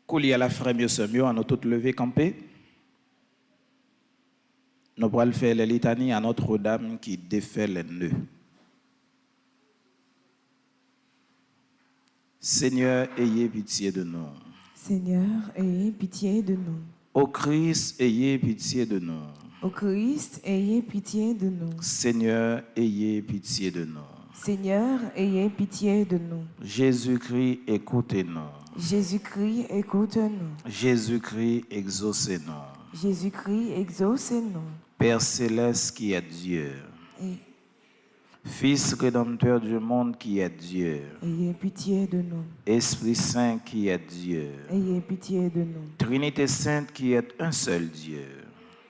Coulis à la frère mieux mieux, à nous tous lever camper. Nous pourrons faire les litanies à Notre-Dame qui défait les nœuds. Seigneur, ayez pitié de nous. Seigneur, ayez pitié de nous. Ô Christ, ayez pitié de nous. Ô Christ, ayez pitié de nous. Seigneur, ayez pitié de nous. Seigneur, ayez pitié de nous. Jésus-Christ, écoutez-nous. Jésus-Christ, écoute-nous. Jésus-Christ, exaucez-nous. Jésus-Christ, exaucez-nous. Père céleste qui est Dieu, Et Fils rédempteur du monde qui est Dieu, ayez pitié de nous. Esprit Saint qui est Dieu, Ayez pitié de nous. Trinité Sainte qui est un seul Dieu,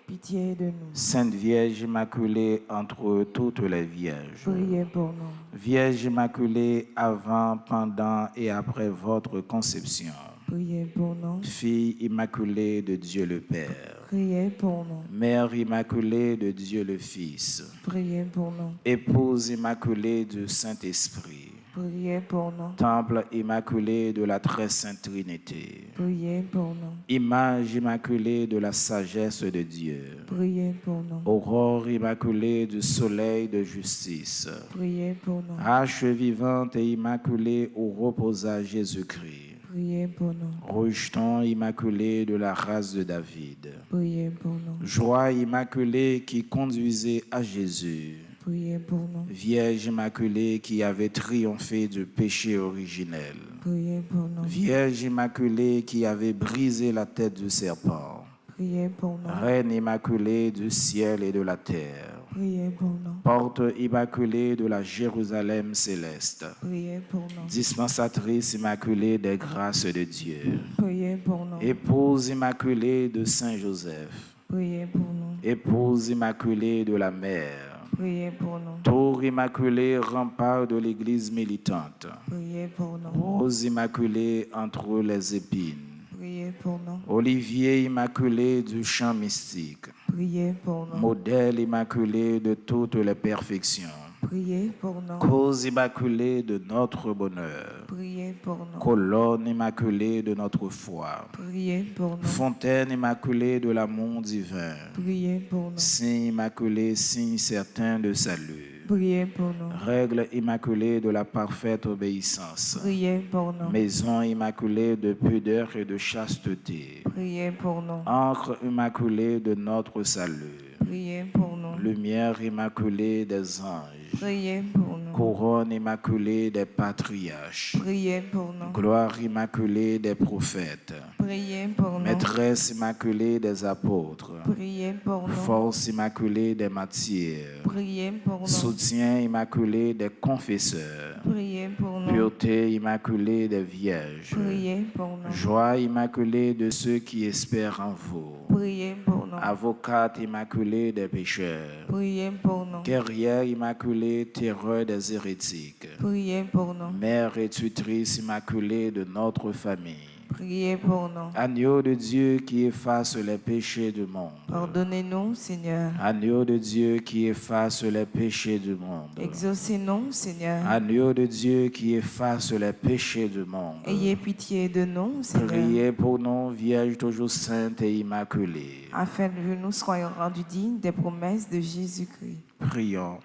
Pitié de nous. Sainte Vierge Immaculée entre toutes les Vierges, Priez pour nous. Vierge Immaculée avant, pendant et après votre conception, Priez pour nous. Fille immaculée de Dieu le Père, Priez pour nous. Mère immaculée de Dieu le Fils, Priez pour nous. Épouse immaculée du Saint-Esprit, Priez pour nous. Temple immaculé de la très sainte Trinité, Priez pour nous. Image immaculée de la sagesse de Dieu, Priez pour nous. Aurore immaculée du soleil de justice, Priez pour nous. Hache vivante et immaculée où reposa Jésus-Christ, Priez pour nous. Rejeton immaculé de la race de David, Priez pour nous. Joie immaculée qui conduisait à Jésus, Priez pour nous. Vierge immaculée qui avait triomphé du péché originel, Priez pour nous. Vierge immaculée qui avait brisé la tête du serpent, Priez pour nous. Reine immaculée du ciel et de la terre, Priez pour nous. Porte immaculée de la Jérusalem céleste, Priez pour nous. Dispensatrice immaculée des grâces de Dieu, Priez pour nous. Épouse immaculée de Saint Joseph, Priez pour nous. Épouse immaculée de la Mère, Priez pour nous. Tour immaculée, rempart de l'Église militante, Priez pour nous. Rose immaculée entre les épines, Priez pour nous. Olivier immaculé du champ mystique, Priez pour nous. modèle immaculé de toutes les perfections, Priez pour nous. cause immaculée de notre bonheur, Priez pour nous. colonne immaculée de notre foi, Priez pour nous. fontaine immaculée de l'amour divin, Priez pour nous. signe immaculé, signe certain de salut, Priez pour nous. règle immaculée de la parfaite obéissance, Priez pour nous. maison immaculée de pudeur et de chasteté, Priez pour nous. encre immaculée de notre salut, Priez pour nous. lumière immaculée des anges, Priez pour nous. couronne immaculée des patriarches, Priez pour nous. gloire immaculée des prophètes, Priez pour nous. maîtresse immaculée des apôtres, Priez pour nous. force immaculée des matières, Priez pour nous. soutien immaculé des confesseurs, Priez pour nous. pureté immaculée des vierges, Priez pour nous. joie immaculée de ceux qui espèrent en vous, Priez pour nous. avocate immaculée des pécheurs, Priez pour nous. guerrière immaculée, terreur des hérétiques, Priez pour nous. mère et tutrice immaculée de notre famille, Priez pour nous. agneau de Dieu qui efface les péchés du monde, Pardonnez-nous, Seigneur. agneau de Dieu qui efface les péchés du monde, Exaucez-nous, Seigneur. agneau de Dieu qui efface les péchés du monde. Ayez pitié de nous, Seigneur, Priez pour nous, Vierge toujours sainte et immaculée. afin que nous soyons rendus dignes des promesses de Jésus-Christ. Prions.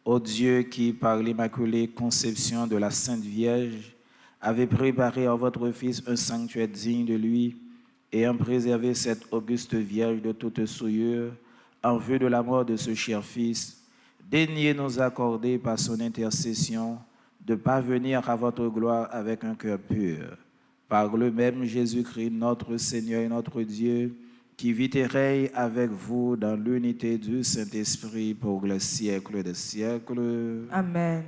Ô Dieu qui, par l'immaculée conception de la Sainte Vierge, avez préparé à votre Fils un sanctuaire digne de lui, ayant préservé cette auguste Vierge de toute souillure, en vue de la mort de ce cher Fils, daignez nous accorder par son intercession de parvenir à votre gloire avec un cœur pur. Par le même Jésus-Christ, notre Seigneur et notre Dieu, qui vit et règne avec vous dans l'unité du Saint-Esprit pour les siècles des siècles. Amen.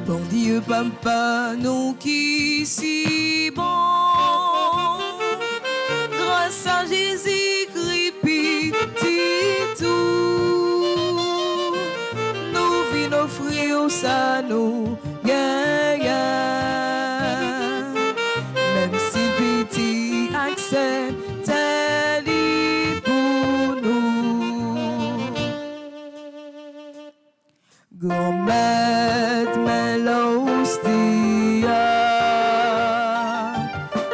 Bon Dieu, Papa, nous qui si bon, grâce à Jésus-Christ, petit tout, nous venons offrir ça, nous gagnons, même si petit accepte pour nous. Gourmet, melostia,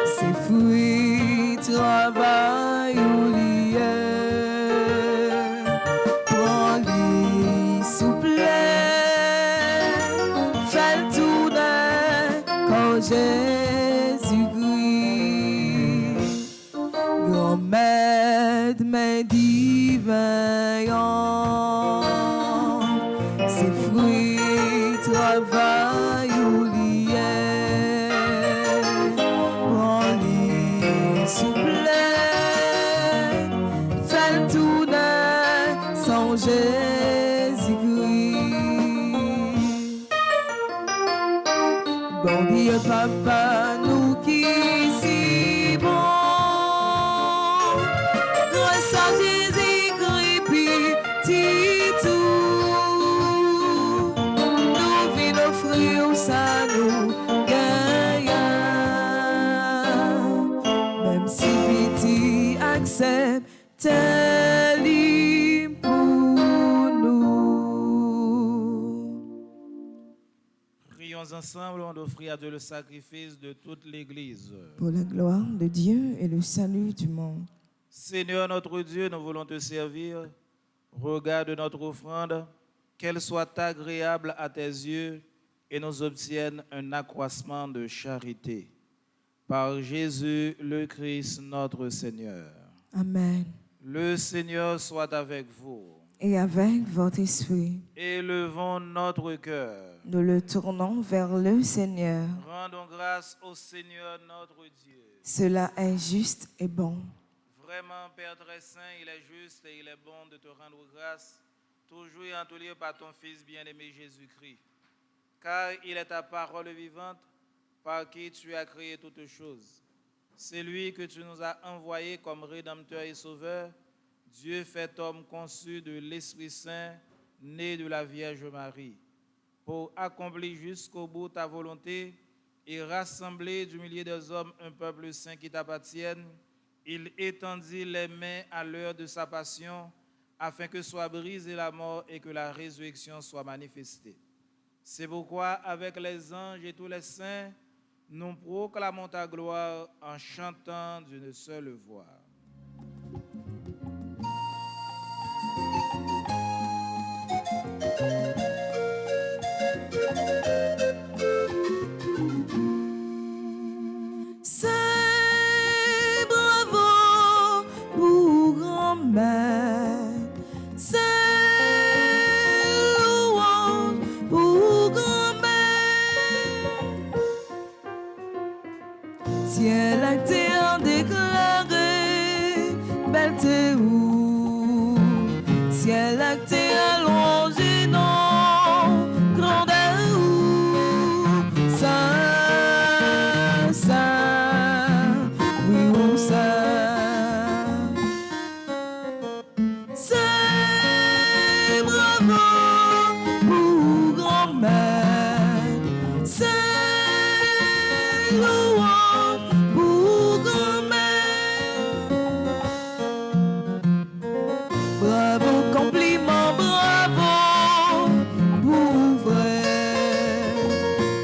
c'est fruits, travail ou lié. Prends-les souplets, fais le tourner quand Jésus-Christ. Gourmet, mes divins, ses fruits, travail ou lié. Prends-les souplets, fais le tourner sans Jésus-Christ. Bon Dieu, Papa, nous qui si bon, grâce à Jésus-Christ, petit tout, nous venons offrir ça, nous gagnons, même si petit accepte pour nous. Prions ensemble, on offre à Dieu le sacrifice de toute l'Église. Pour la gloire de Dieu et le salut du monde. Seigneur notre Dieu, nous voulons te servir. Regarde notre offrande, qu'elle soit agréable à tes yeux et nous obtienne un accroissement de charité. Par Jésus le Christ notre Seigneur. Amen. Le Seigneur soit avec vous. Et avec votre esprit, Élevons notre cœur. nous le tournons vers le Seigneur. Rendons grâce au Seigneur notre Dieu. Cela est juste et bon. Vraiment, Père très saint, il est juste et il est bon de te rendre grâce, toujours et en tout lieu par ton Fils bien-aimé Jésus-Christ. Car il est ta parole vivante, par qui tu as créé toutes choses. C'est lui que tu nous as envoyé comme Rédempteur et Sauveur, Dieu fait homme conçu de l'Esprit Saint, né de la Vierge Marie, pour accomplir jusqu'au bout ta volonté et rassembler du milieu des hommes un peuple saint qui t'appartienne. Il étendit les mains à l'heure de sa passion, afin que soit brisée la mort et que la résurrection soit manifestée. C'est pourquoi, avec les anges et tous les saints, nous proclamons ta gloire en chantant d'une seule voix. C'est bravo pour grand-mère, c'est louange pour grand-mère. Ciel et terre déclaré, belle t'es où? Ciel et terre allongé, non, grandeur où? Ça, oui, où ça? C'est bravo pour grand-mère, c'est louange pour grand-mère. Bravo, compliment, bravo pour vrai,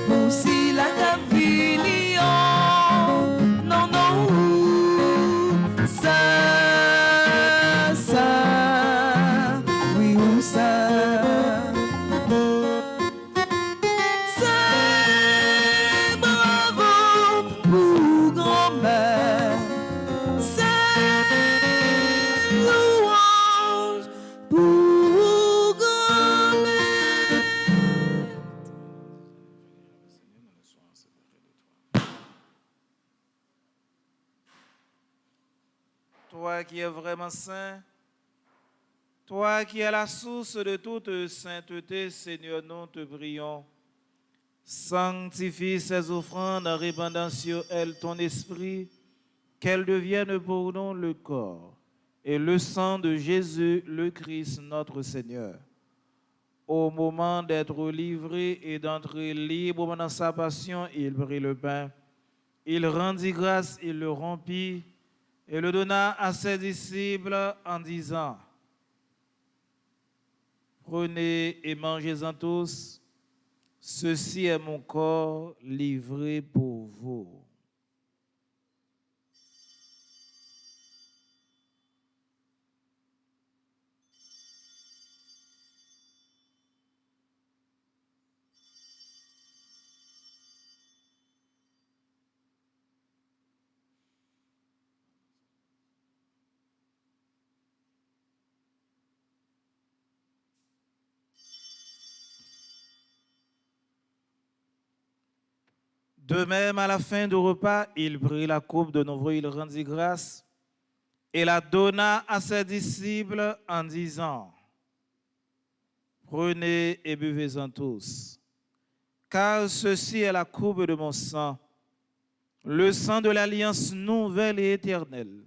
pour si la cavignon, non, non, ça, oui, où ça? C'est bravo pour grand-mère, c'est louange pour grand-mère. Toi qui es vraiment saint, toi qui es la source de toute sainteté, Seigneur, nous te prions. Sanctifie ces offrandes en répandant sur elles ton esprit, qu'elles deviennent pour nous le corps et le sang de Jésus, le Christ, notre Seigneur. Au moment d'être livré et d'entrer librement dans sa passion, il prit le pain, il rendit grâce, il le rompit et le donna à ses disciples en disant: Prenez et mangez-en tous, ceci est mon corps livré pour vous. De même, à la fin du repas, il prit la coupe de nouveau, il rendit grâce et la donna à ses disciples en disant: Prenez et buvez-en tous, car ceci est la coupe de mon sang, le sang de l'alliance nouvelle et éternelle,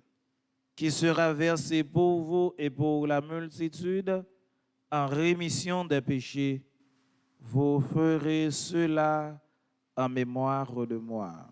qui sera versé pour vous et pour la multitude en rémission des péchés. Vous ferez cela en mémoire de moi.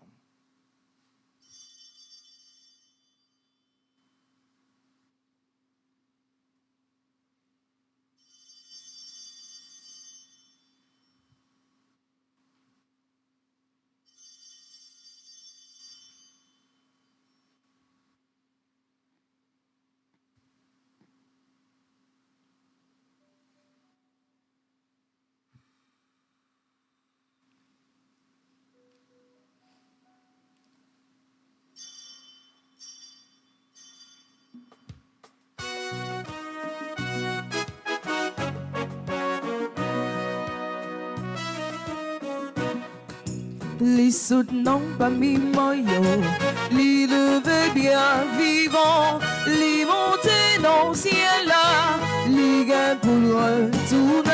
Les soutenant parmi moyens, les lever bien vivants, les monter dans le ciel là, les gars pour le retourner.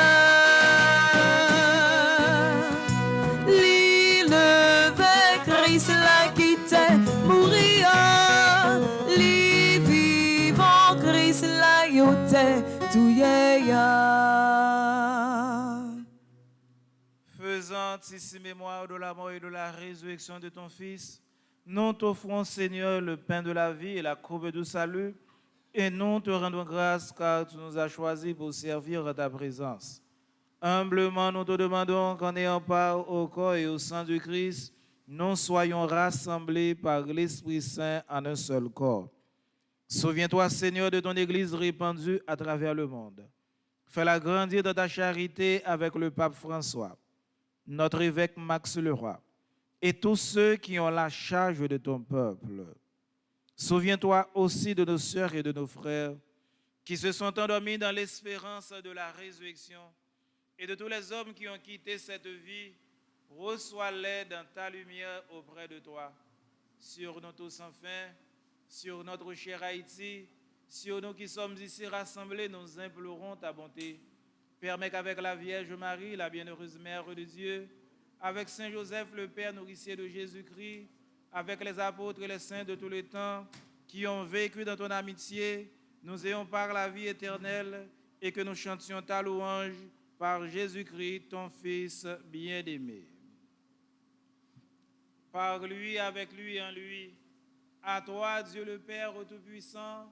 Les lever Christ là qui t'est mourir, les vivants Christ là yo t'est tout Faisant ici mémoire de la mort et de la résurrection de ton Fils, nous t'offrons, Seigneur, le pain de la vie et la coupe du salut, et nous te rendons grâce car tu nous as choisis pour servir à ta présence. Humblement, nous te demandons qu'en ayant part au corps et au sang du Christ, nous soyons rassemblés par l'Esprit Saint en un seul corps. Souviens-toi, Seigneur, de ton Église répandue à travers le monde. Fais-la grandir dans ta charité avec le pape François, notre évêque Max Leroy, et tous ceux qui ont la charge de ton peuple. Souviens-toi aussi de nos sœurs et de nos frères qui se sont endormis dans l'espérance de la résurrection et de tous les hommes qui ont quitté cette vie. Reçois-les dans ta lumière auprès de toi. Sur nous tous enfin, sur notre cher Haïti, sur nous qui sommes ici rassemblés, nous implorons ta bonté. Permets qu'avec la Vierge Marie, la bienheureuse Mère de Dieu, avec Saint Joseph, le Père nourricier de Jésus-Christ, avec les apôtres et les saints de tous les temps qui ont vécu dans ton amitié, nous ayons par la vie éternelle et que nous chantions ta louange par Jésus-Christ, ton Fils bien-aimé. Par lui, avec lui et en lui, à toi, Dieu le Père Tout-Puissant,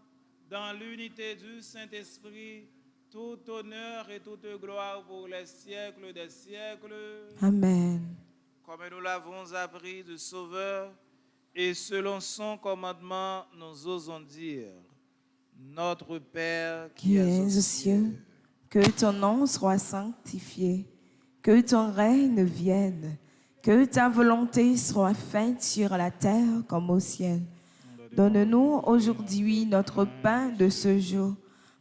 dans l'unité du Saint-Esprit, tout honneur et toute gloire pour les siècles des siècles. Amen. Comme nous l'avons appris du Sauveur, et selon son commandement, nous osons dire: Notre Père Qui es aux cieux, que ton nom soit sanctifié, que ton règne vienne, que ta volonté soit faite sur la terre comme au ciel. Donne-nous aujourd'hui notre pain de ce jour.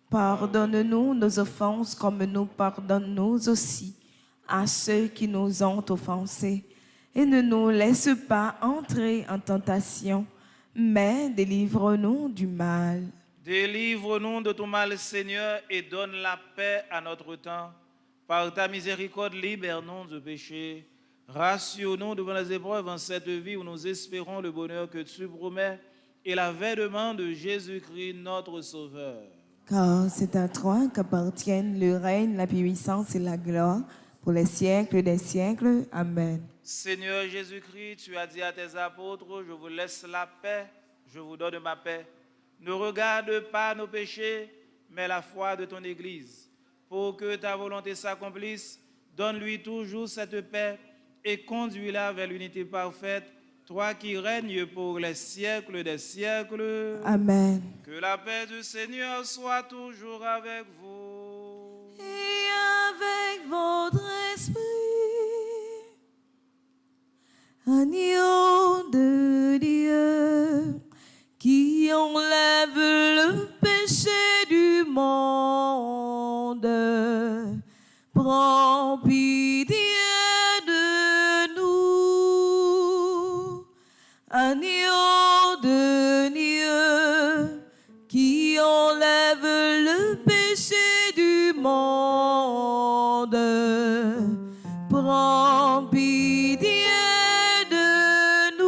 Pardonne-nous nos offenses comme nous pardonnons aussi à ceux qui nous ont offensés. Et ne nous laisse pas entrer en tentation, mais délivre-nous du mal. Délivre-nous de tout mal, Seigneur, et donne la paix à notre temps. Par ta miséricorde, libère-nous du péché. Rassure-nous devant les épreuves en cette vie où nous espérons le bonheur que tu promets et l'avènement de Jésus-Christ, notre Sauveur. Car c'est à toi qu'appartiennent le règne, la puissance et la gloire pour les siècles des siècles. Amen. Seigneur Jésus-Christ, tu as dit à tes apôtres, je vous laisse la paix, je vous donne ma paix. Ne regarde pas nos péchés, mais la foi de ton Église. Pour que ta volonté s'accomplisse, donne-lui toujours cette paix et conduis-la vers l'unité parfaite, toi qui règnes pour les siècles des siècles. Amen. Que la paix du Seigneur soit toujours avec vous. Et avec votre esprit, agneau de Dieu, qui enlève le péché du monde, prends pitié de nous. Agneau de Dieu, qui enlève le péché du monde, prends pitié de nous.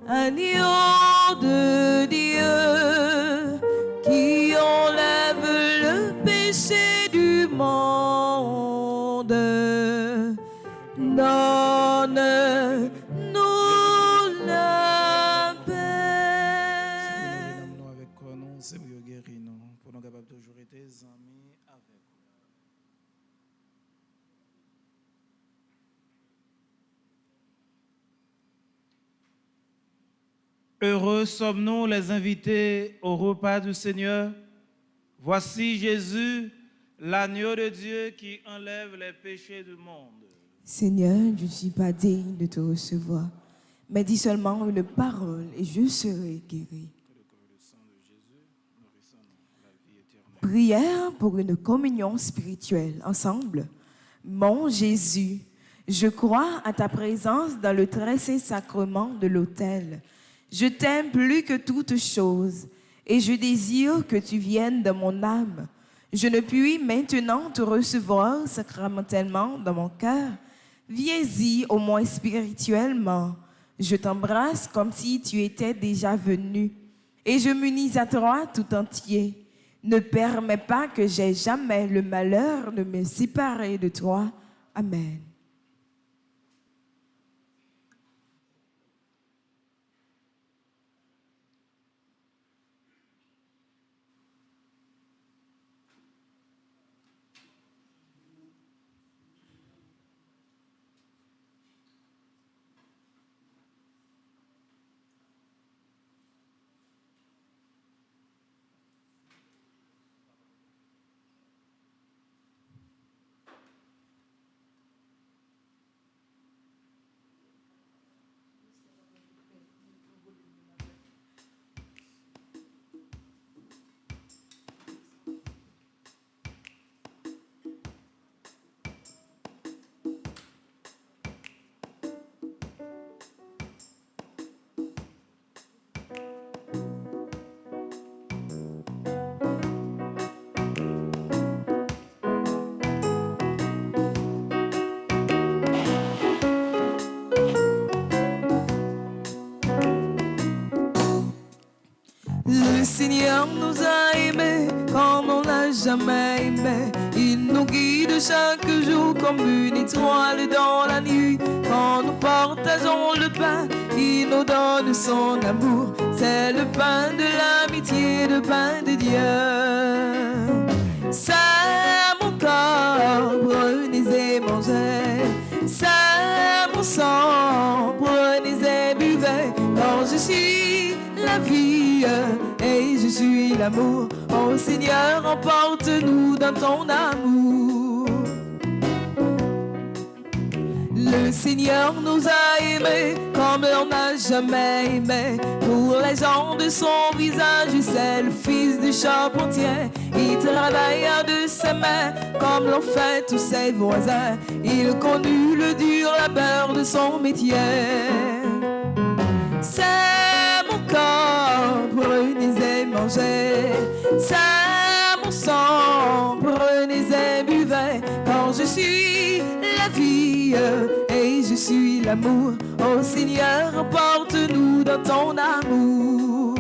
Agneau de Dieu, qui enlève le péché du monde, donne-nous la paix. Nous avec nous, Seigneur guéris nous, pour nous capables toujours être amis avec vous. Heureux sommes-nous les invités au repas du Seigneur. Voici Jésus, l'agneau de Dieu qui enlève les péchés du monde. Seigneur, je ne suis pas digne de te recevoir, mais dis seulement une parole et je serai guéri. Prière pour une communion spirituelle ensemble. Mon Jésus, je crois à ta présence dans le très saint sacrement de l'autel. Je t'aime plus que toute chose et je désire que tu viennes dans mon âme. Je ne puis maintenant te recevoir sacramentellement dans mon cœur. Viens-y au moins spirituellement. Je t'embrasse comme si tu étais déjà venu et je m'unis à toi tout entier. Ne permets pas que j'aie jamais le malheur de me séparer de toi. Amen. Le Seigneur nous a aimés comme on n'a jamais aimé. Il nous guide chaque jour comme une étoile dans la nuit. Quand nous partageons le pain, il nous donne son amour. C'est le pain de l'amitié, le pain de Dieu. C'est mon corps, prenez et mangez. C'est mon sang, prenez et buvez. Quand je suis la vie et je suis l'amour. Oh Seigneur, emporte-nous dans ton amour. Le Seigneur nous a aimés comme on n'a jamais aimé. Pour les gens de son visage, c'est le fils du charpentier. Il travailla de ses mains comme l'ont fait tous ses voisins. Il connut le dur labeur de son métier. C'est mon corps, prenez et mangez. C'est mon sang, prenez et buvez. Quand je suis l'amour. Oh Seigneur, emporte-nous dans ton amour.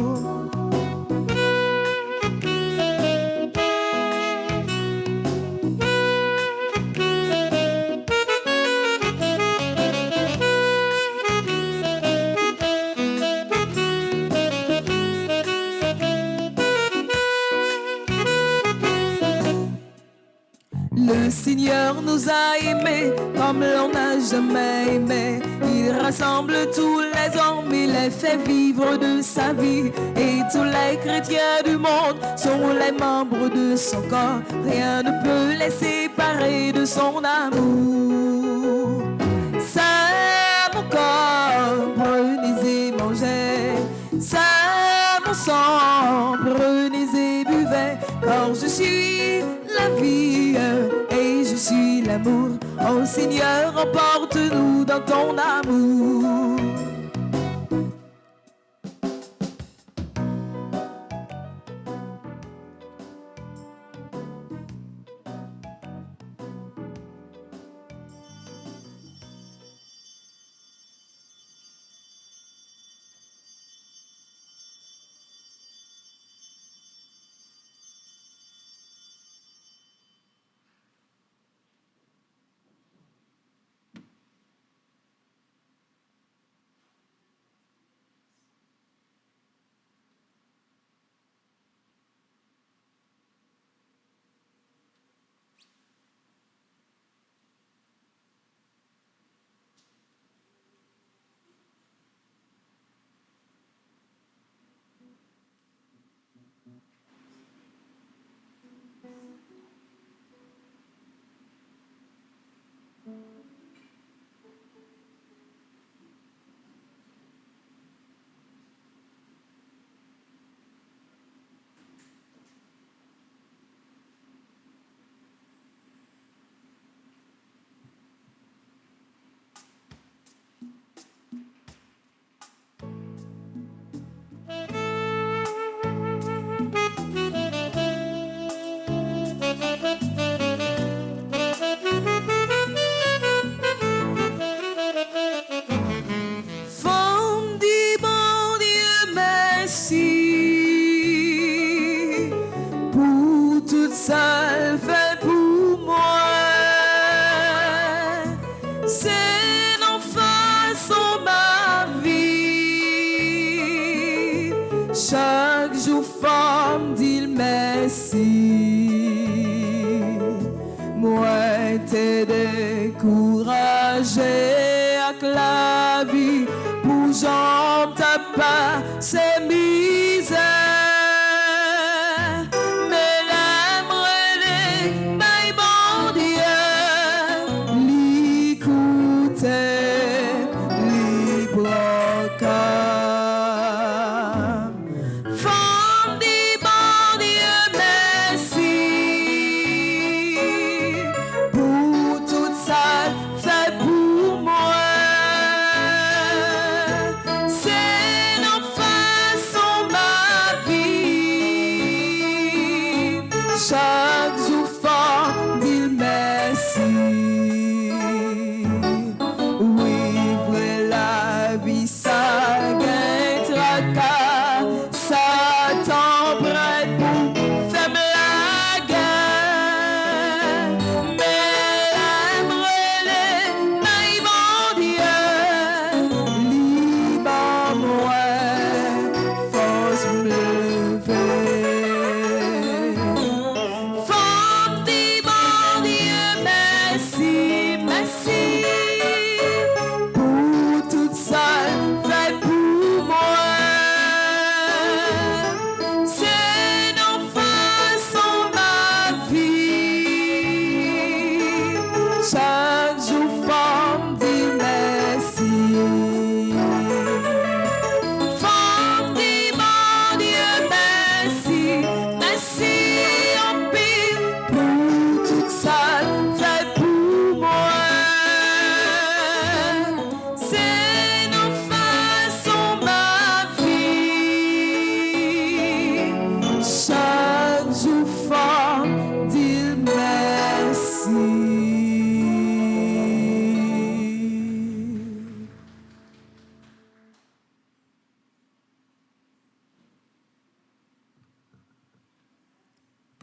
Le Seigneur nous a aimés comme l'on n'a jamais aimé. Il rassemble tous les hommes, il les fait vivre de sa vie. Et tous les chrétiens du monde sont les membres de son corps. Rien ne peut les séparer de son amour. C'est mon corps, prenez et mangez. C'est mon sang, prenez et buvez. Car je suis la vie et je suis l'amour. Oh Seigneur, emporte-nous dans ton amour. Chaque jour, femme, dit merci. Moi, t'es découragé avec la vie. Pour j'en t'as pas ces misères. Mais l'aimerait, mais bon Dieu, l'écouter, l'ibroca. Chaque jour fort, dis merci. Oui, vrai, la vie, ça gagne tracas. Ça t'emprunte pour faire la guerre. Mais l'aimerait, mais mon Dieu, libre-moi, force me lever.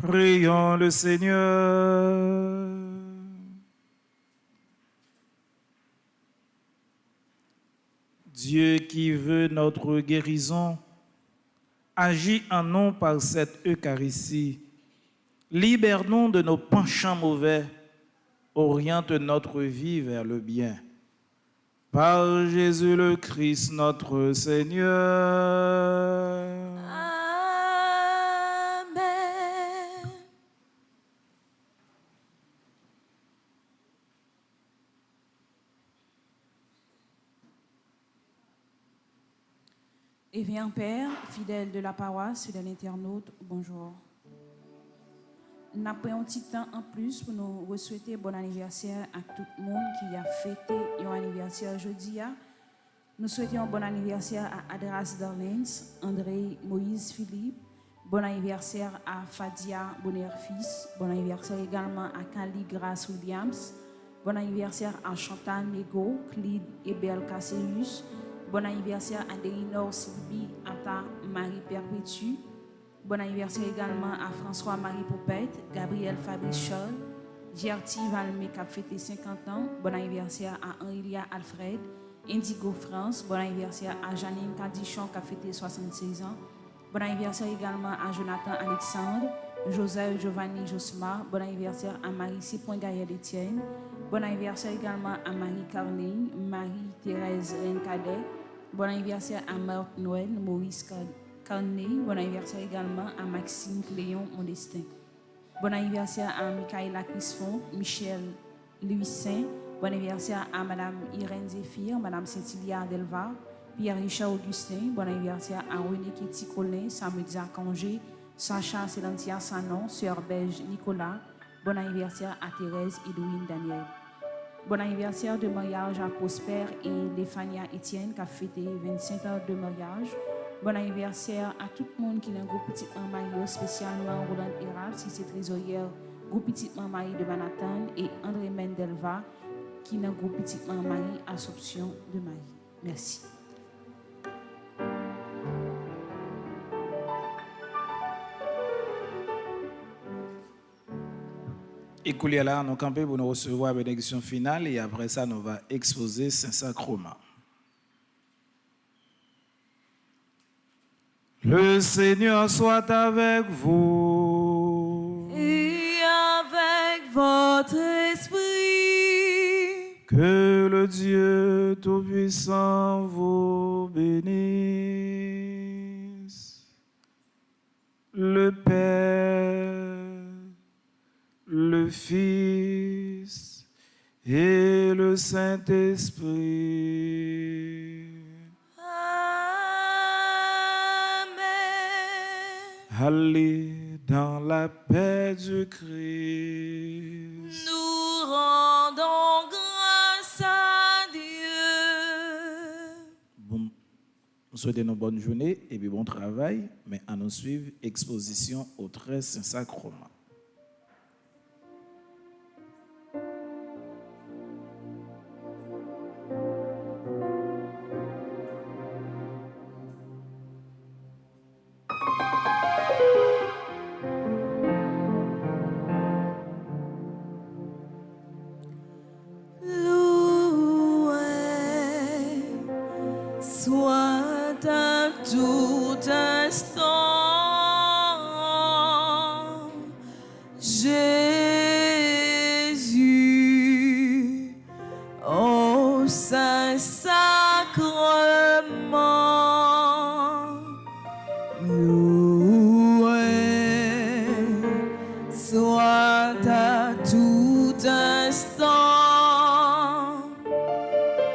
Prions le Seigneur. Dieu qui veut notre guérison, agis en nous par cette Eucharistie. Libère-nous de nos penchants mauvais, oriente notre vie vers le bien. Par Jésus le Christ, notre Seigneur. Amen. Et bien, Père, fidèle de la paroisse, fidèle internaute, bonjour. Nous avons pris un petit temps en plus pour nous souhaiter bon anniversaire à tout le monde qui a fêté un anniversaire aujourd'hui. Nous souhaitons un bon anniversaire à Adras Darlens, André Moïse Philippe. Bon anniversaire à Fadia Bonner-Fils. Bon anniversaire également à Kali Grace Williams. Bon anniversaire à Chantal Nego, Clid et Belle Casselius. Bon anniversaire à Délinor Sylvie, Ata Marie Perpétue. Bon anniversaire également à François-Marie Poupette, Gabriel Fabrice Charles, Gertie Valmé qui a fêté 50 ans. Bon anniversaire à Henrilia Alfred, Indigo France. Bon anniversaire à Janine Cadichon qui a fêté 76 ans. Bon anniversaire également à Jonathan Alexandre, Joseph Giovanni Josma. Bon anniversaire à Marie Point-Gaillard Etienne. Bon anniversaire également à Marie Carney, Marie-Thérèse Rencadet. Bon anniversaire à Marthe Noël, Maurice Carney. Bon anniversaire également à Maxime Cléon Modestin. Bon anniversaire à Michaela Crisfon, Michel Louis Saint. Bon anniversaire à Madame Irène Zéphir, Madame Cécilia Delva, Pierre-Richard Augustin. Bon anniversaire à René Kitty Colin, Samuel Congé, Sacha Sélentia Sanon, Sœur Belge Nicolas. Bon anniversaire à Thérèse Edwin Daniel. Bon anniversaire de mariage à Prosper et Léphania Etienne qui a fêté 25 ans de mariage. Bon anniversaire à tout le monde qui est un groupe Petit Marie, spécialement Roland Hérab, si c'est trésorière groupe Petit Marie de Manhattan, et André Mendelva qui est un groupe Petit Marie Assomption de Marie. Merci. Écoutez là, nous campons pour nous recevoir la bénédiction finale et après ça, nous allons exposer Saint-Sacrement. Le Seigneur soit avec vous. Et avec votre esprit. Que le Dieu Tout-Puissant vous bénisse. Le Père, le Fils et le Saint-Esprit. Amen. Allez dans la paix du Christ. Nous rendons grâce à Dieu. Bon, nous souhaitons une bonne journée et puis bon travail, mais à nous suivre, exposition au 13 Saint-Sacrement. Soit à tout instant Jésus, au Saint-Sacrement, loué, soit à tout instant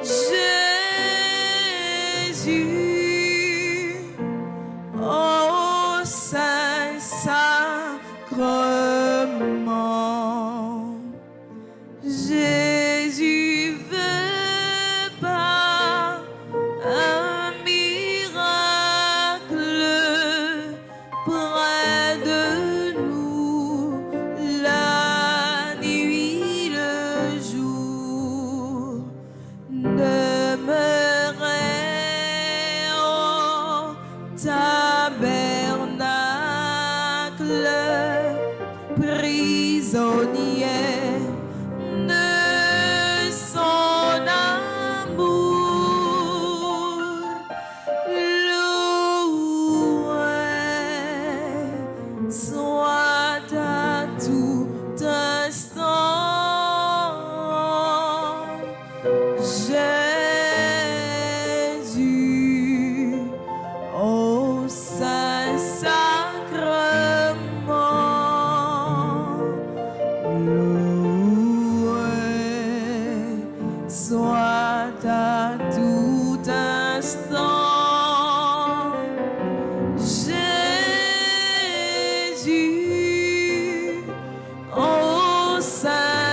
Jésus, au Saint-Sacrement. Jésus veut par un miracle près de nous, la nuit, le jour, demeurer au tabernacle prisonnier de son amour. Loué soit à tout instant Jésus, au Saint-Sacrement. Loué soit à tout instant Jésus, au Saint-Sacrement.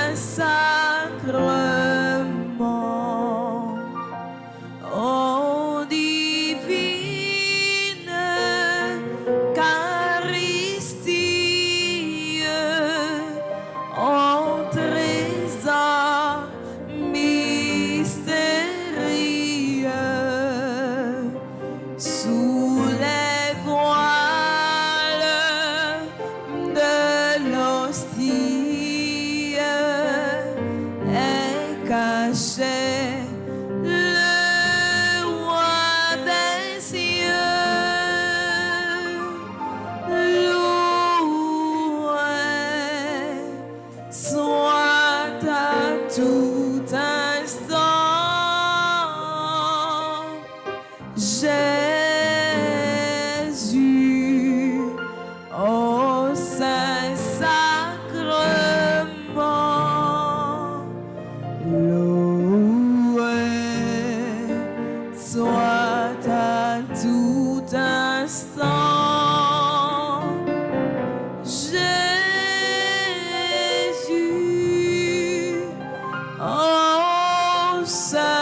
Ô divine Eucharistie, ô trésor mystérieux, sous les voiles de l'hostie est caché le roi des cieux. Loué soit à tout instant Jésus, au Saint-Sacrement. Loué soit à tout instant Jésus, au Saint-Sacrement.